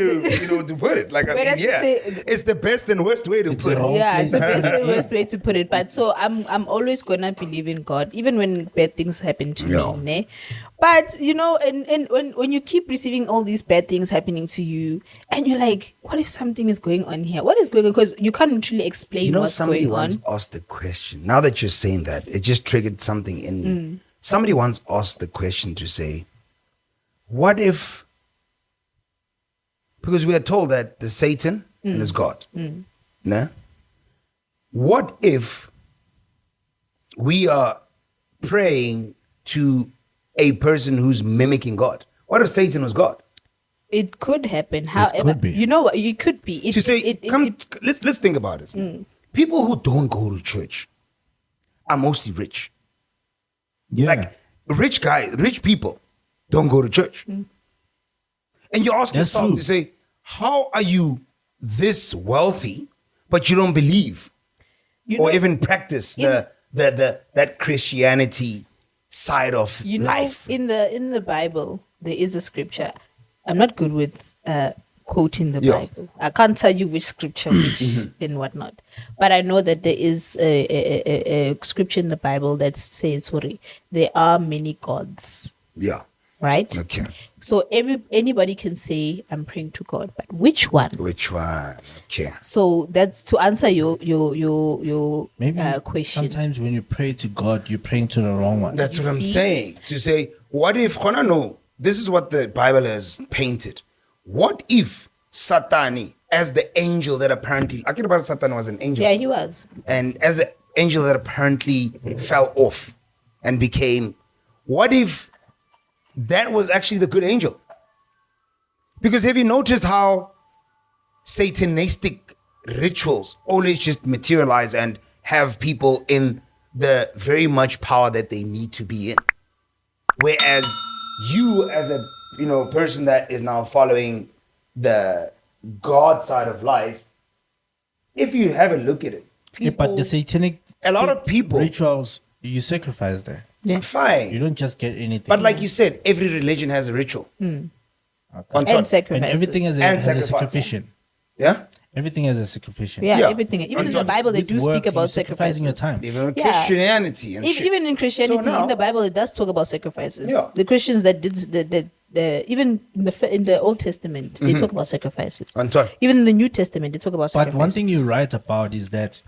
to put it. Like it's the best and worst way to put it. Yeah, it's the best and worst way to put it. But so I'm always gonna believe in God, even when bad things happen to me. Ne? But and when you keep receiving all these bad things happening to you, and you're like, what if something is going on here? What is going on? Because you can't literally explain what's going on. Somebody once asked the question. Now that you're saying that, it just triggered something in me. Somebody once asked the question to say, what if, because we are told that there's Satan and there's God. Nah? What if we are praying to a person who's mimicking God? What if Satan was God? It could happen. However, you know what? You could be. Let's think about it. People who don't go to church are mostly rich. Yeah. Like rich people don't go to church. And you ask yourself to say, how are you this wealthy, but you don't believe or even practice that Christianity side of life? In the Bible, there is a scripture. I'm not good with quoting the Bible. I can't tell you which scripture, which and whatnot. But I know that there is a scripture in the Bible that says, there are many gods. Yeah. Right? Okay. So anybody can say, I'm praying to God, but which one? Which one? Okay. So that's to answer your Maybe question. Sometimes when you pray to God, you're praying to the wrong one. That's what I'm saying. To say, what if, this is what the Bible has painted. What if Satani, as the angel that apparently, Akira Satan was an angel. Yeah, he was. And as an angel that apparently fell off and became, what if that was actually the good angel? Because have you noticed how satanistic rituals always just materialize and have people in the very much power that they need to be in? Whereas you as a person that is now following the God side of life, if you have a look at it, but the satanic a lot of people rituals, you sacrifice there. Yeah. Fine. You don't just get anything. But like you said, every religion has a ritual. Okay. And sacrifice. And everything has a sacrificial. Yeah? Everything has a sacrificial. Yeah, everything. Even in the Bible, they do speak about sacrificing your sacrifices. time. Even in Christianity and shit. Even in Christianity, So now- in the Bible, it does talk about sacrifices. Yeah. The Christians that did even in the Old Testament, they talk about sacrifices. Until Even in the New Testament, they talk about But sacrifices. one thing you write about is that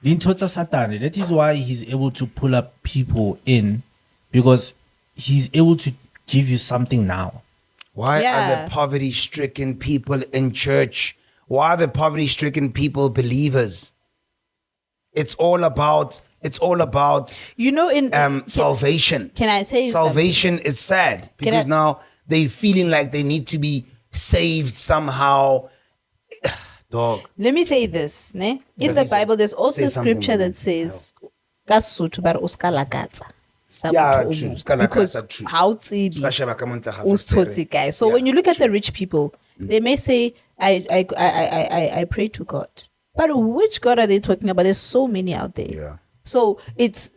that is why he's able to pull up people in, because he's able to give you something now. why are Yeah. the poverty-stricken people in church? Why are the poverty-stricken people believers? It's all about salvation. Can I say Salvation is sad because now they feeling like they need to be saved somehow. Dog. Let me say this, ne? In the Bible, there's also say a something, scripture man. that says, "Kasuthu bar uskalakatsa." Yeah, true. Because Uskalakatsa, true. how tsibi, Ska sheba ka monta ga usitshotse guy. So Yeah, when you look at true. the rich people, they may say, I pray to God. But which God are they talking about? There's so many out there. Yeah. So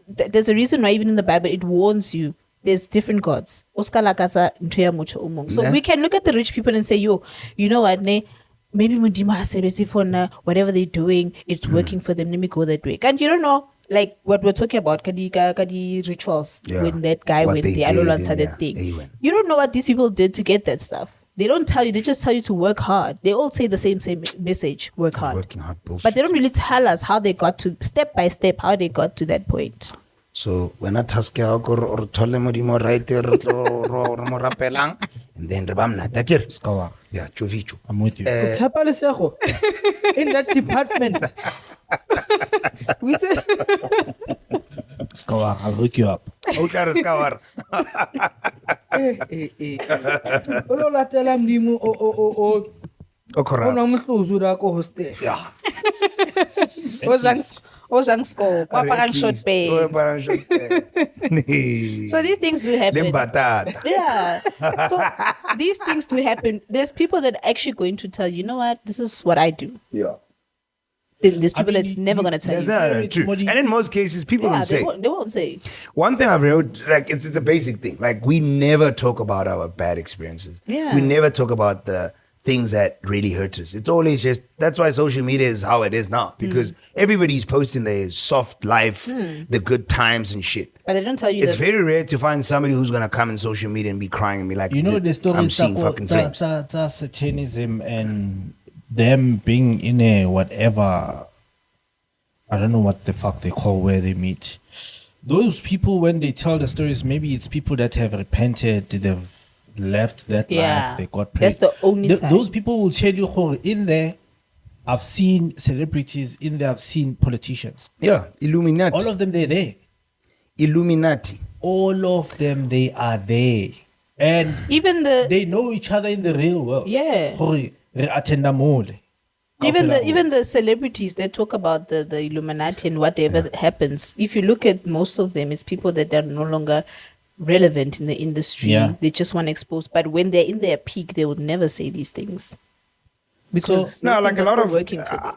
there's a reason why even in the Bible it warns you there's different gods. Uskalakatsa ntho ya motho o mong. So we can look at the rich people and say, yo, you know what, ne? Maybe Mudima has sebetsi for na, whatever they're doing, it's working for them. Let me go that way. And you don't know, like what we're talking about, kadi rituals, Yeah. when that guy What went they there, I don't did, answer yeah. that thing. Amen. You don't know what these people did to get that stuff. They don't tell you, they just tell you to work hard. They all say the same message, work hard. Working hard bullshit. But they don't really tell us how they got to, step by step, how they got to that point. So when I task ya go or tolle modimo right ro mo rapelang and then re bamna takir. Skawa, Yeah, chuvichu. I'm with you. Tshepa lesego in that department. We said, Skawa, I'll hook you up. O tla re ska war. O lo latela mdimo o O corrupt. ona mhluzu ra ko hostel. Yeah. Ozang score, paparang short pay. So these things do happen. Lembatata. Yeah. So these things do happen. There's people that are actually going to tell you, you know what, this is what I do. Yeah. There's people mean, that's never going to tell you. Yeah, true. What do you- And in most cases, people Yeah, don't say. they won't say. One thing I've heard, like it's a basic thing. Like we never talk about our bad experiences. Yeah. We never talk about the things that really hurt us. It's always just, that's why social media is how it is now, because everybody's posting their soft life, the good times and shit. But they don't tell you It's that. very rare to find somebody who's gonna come in social media and be crying and be like, You know the story I'm seeing fucking flames. Satanism and them being in a whatever, I don't know what the fuck they call where they meet. Those people, when they tell the stories, maybe it's people that have repented, they've left that Yeah. life, they got That's prayed. the only time. Those people will tell you, "Oh, in there, I've seen celebrities, in there, I've seen politicians. Yeah, Illuminati. All of them, they're there. Illuminati. All of them, they are there. And Even the they know each other in the real world. Yeah. Gore, re attenda mole. even the celebrities that talk about the Illuminati and whatever happens, if you look at most of them, it's people that are no longer relevant in the industry. Yeah. They just want to expose. But when they're in their peak, they would never say these things. Because No, these like things a are lot still of working for them.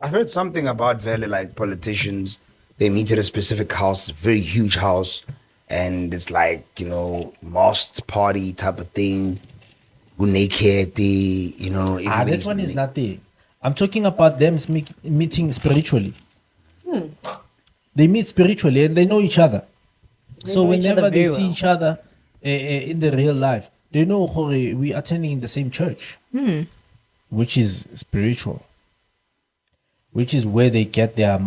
I've heard something about Valley, like politicians. They meet at a specific house, very huge house, and it's like, you know, most party type of thing. Naked, you know. This everybody's one is naked. not there. I'm talking about them meeting spiritually. They meet spiritually and they know each other. So know each whenever other they very see well. each other in the real life, they know we are attending the same church, which is spiritual, which is where they get their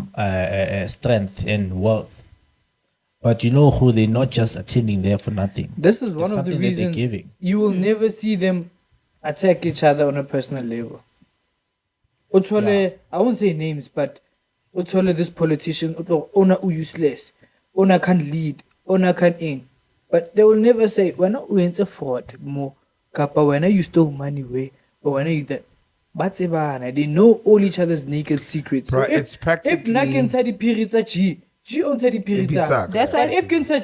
strength and wealth. But you know who they're not just attending there for nothing. This is There's one of the something that they're reasons giving. you will never see them attack each other on a personal level. Uthole, I won't say names, but Uthole, this politician, Ona useless, Ona can't lead, Ona can't in. But they will never say, we're not going to afford more. Kappa, when you stole money away, or when you that. But they know all each other's naked secrets. Right, if, it's practically- If Nakin Tadi Pirita G on Tadi Pirita. Pirita. That's why But if Kinta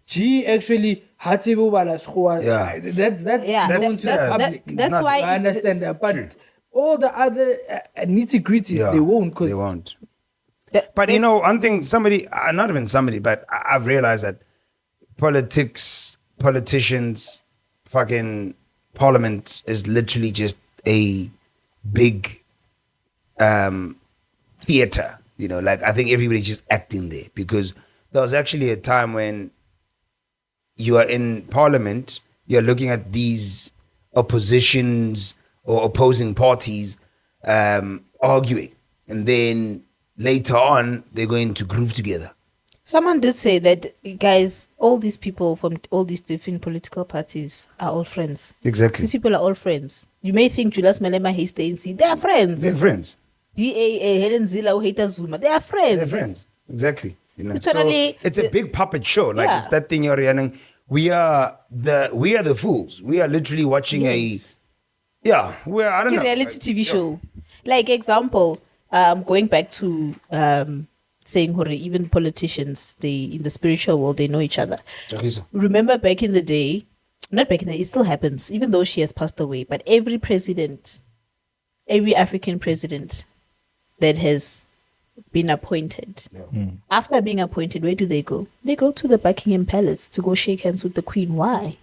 G actually Hatibu Balaskhua. Yeah. That's known to the public. that's not- why I understand that, but True. all the other nitty gritties they won't. They won't. But you know, one thing, somebody, not even somebody, but I've realized that politicians, fucking Parliament is literally just a big theater. You know, like I think everybody's just acting there, because there was actually a time when you are in Parliament, you're looking at these oppositions or opposing parties arguing, and then later on they're going to groove together. Someone did say that, guys, all these people from all these different political parties are all friends. Exactly. These people are all friends. You may think Julius Malema hates the ANC. They are friends. They're friends. DAA, Helen Zilla, who hates Zuma. They are friends. They're friends. Exactly. You know, Literally, so it's a big puppet show. Like Yeah. it's that thing you're running. We are the fools. We are literally watching Yes. I don't know. reality TV show. Like example, going back to saying Hore, even politicians, they in the spiritual world, they know each other. Remember back in the day, not back in the day, it still happens, even though she has passed away, but every president, every African president that has been appointed, after being appointed, where do they go? They go to the Buckingham Palace to go shake hands with the Queen. Why?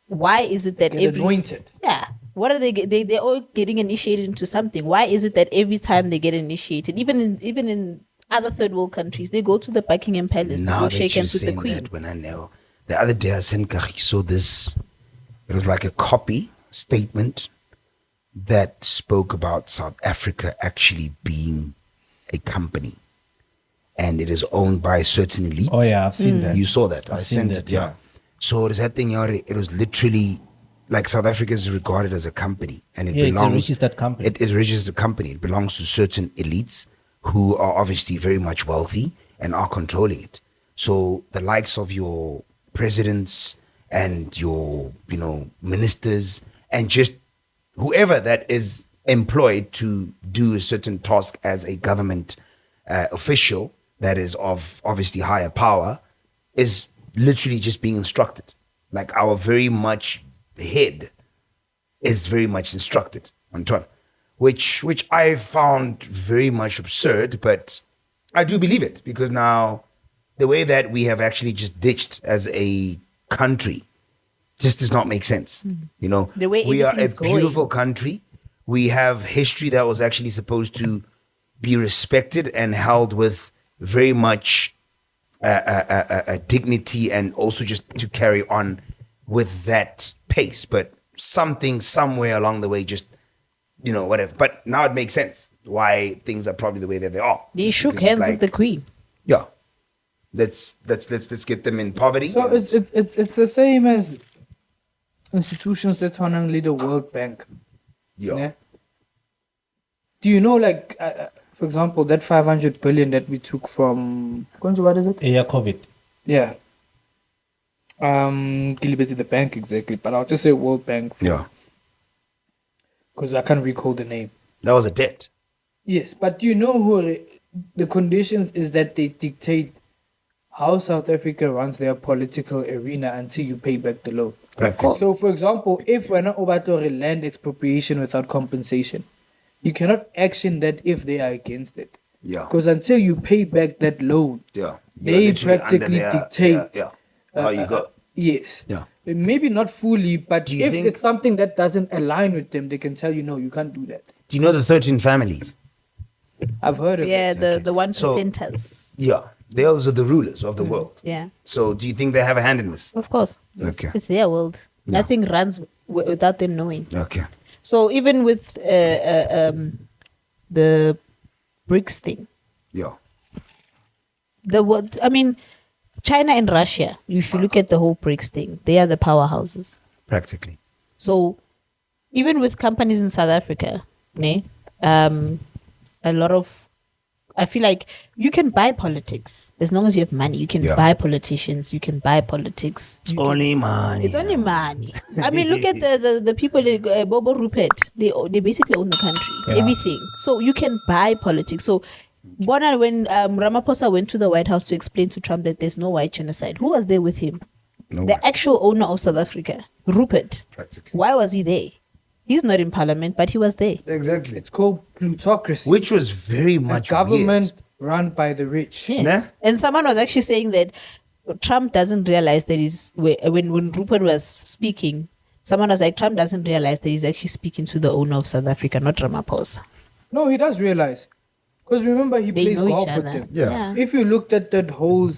Why is it that Get anointed. Yeah. What are they? They're all getting initiated into something. Why is it that every time they get initiated, even in other third world countries, they go to the Buckingham Palace to Now go that shake you're hands with the saying Queen? that, when I know the other day I sent saw this. It was like a copy statement that spoke about South Africa actually being a company, and it is owned by certain elites. Oh yeah, I've seen that. You saw that. I I've seen sent that, it. Yeah. So it is that thing. It was literally like South Africa is regarded as a company, and it It's a belongs. registered company. It is a registered company. It belongs to certain elites who are obviously very much wealthy and are controlling it. So the likes of your presidents and your ministers and just whoever that is employed to do a certain task as a government official that is of obviously higher power is literally just being instructed. Like our very much head is very much instructed on Twitter, which I found very much absurd, but I do believe it, because now the way that we have actually just ditched as a country just does not make sense. You know, The way we are a everything's going. beautiful country. We have history that was actually supposed to be respected and held with very much a dignity, and also just to carry on with that pace. But something somewhere along the way just, whatever. But now it makes sense why things are probably the way that they are. They shook Because, hands with the Queen. Yeah. Let's get them in poverty. So it's the same as institutions that only the World Bank. yeah. Yeah. Do you know, like, for example, that 500 billion that we took from, what is it? Yeah, COVID. Yeah. Gilbert the bank exactly, but I'll just say World Bank Yeah. because I can't recall the name. That was a debt. Yes, but do you know who the conditions is that they dictate how South Africa runs their political arena until you pay back the loan. Practically. So, for example, if we're not about to land expropriation without compensation, you cannot action that if they are against it. Yeah. Because until you pay back that loan, Yeah. they You're literally practically under their- dictate. Yeah. How you go. Yes. Yeah. Maybe not fully, but Do you if think- it's something that doesn't align with them, they can tell you, no, you can't do that. Do you know the 13 families? I've heard of Yeah, it. the 1%ers. So- Yeah. Those are the rulers of the world. Yeah, So do you think they have a hand in this? of course. Okay. It's their world. Yeah. Nothing runs without them knowing. Okay. So even with the BRICS thing, Yeah. China and Russia, if you look at the whole BRICS thing, they are the powerhouses. Practically. So even with companies in South Africa, a lot of, I feel like you can buy politics as long as you have money. You can Yeah. buy politicians. You can buy politics. It's only money. It's only money. Look at the people, Bobo Rupert. They basically own the country, everything. So you can buy politics. So when Ramaphosa went to the White House to explain to Trump that there's no white genocide, who was there with him? No The one. actual owner of South Africa, Rupert. Practically. Why was he there? He's not in parliament, but he was there. Exactly. It's called plutocracy. Which was very a much government run by the rich. Yes. Nah. And someone was actually saying that Trump doesn't realize that when Rupert was speaking, Someone was like, Trump doesn't realize that he's actually speaking to the owner of South Africa, not Ramaphosa. No, he does realize. Because remember, he They plays know golf each with other. them. Yeah. If you looked at that whole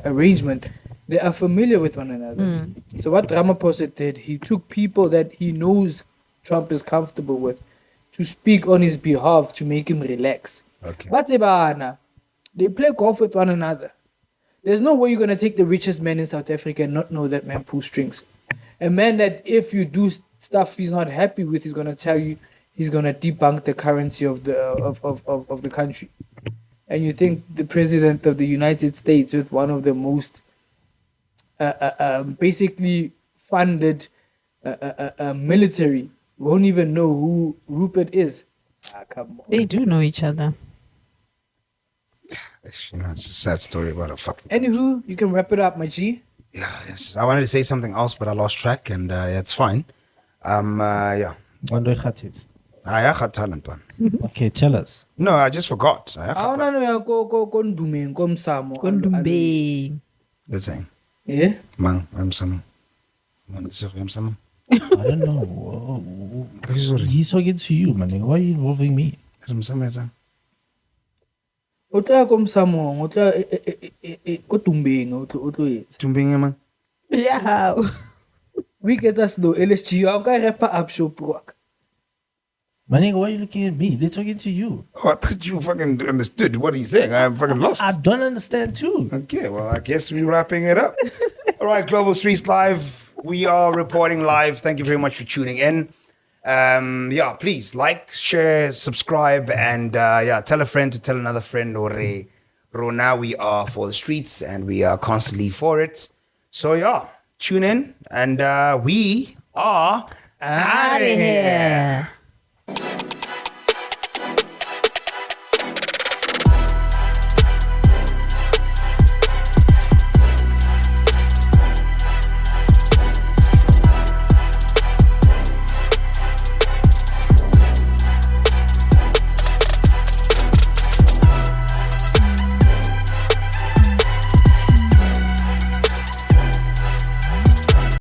arrangement, they are familiar with one another. So what Ramaphosa did, he took people that he knows Trump is comfortable with to speak on his behalf to make him relax. Okay. But they play golf with one another. There's no way you're going to take the richest man in South Africa and not know that man pulls strings. A man that if you do stuff he's not happy with, he's going to tell you he's going to debunk the currency of the country. And you think the president of the United States, with one of the most basically funded military, won't even know who Rupert is? Come on. They do know each other. You know, it's a sad story about a fucking. Anywho, you can wrap it up, my G. Yeah, yes. I wanted to say something else, but I lost track, and it's fine. Yeah. I have talent, one. Okay, tell us. No, I just forgot. I have talent. Kondumbe. Let's say, Yeah? man, I'm some. Man, I'm some. I don't know. He's talking to you, man. Why are you involving me? I'm some. Otla komsamo, otla kotumbeng, otlo yetsa. Tumbing, man. Yeah. We get us though, LSG, I'm going to wrap up shop work. Man, why are you looking at me? They're talking to you. Oh, I thought you fucking understood what he's saying. I'm fucking lost. I don't understand too. Okay, well, I guess we're wrapping it up. All right, Global Streetz Live. We are reporting live. Thank you very much for tuning in. Yeah, please like, share, subscribe, and tell a friend to tell another friend. Or now we are for the streets, and we are constantly for it. So yeah, tune in, and we are out of here.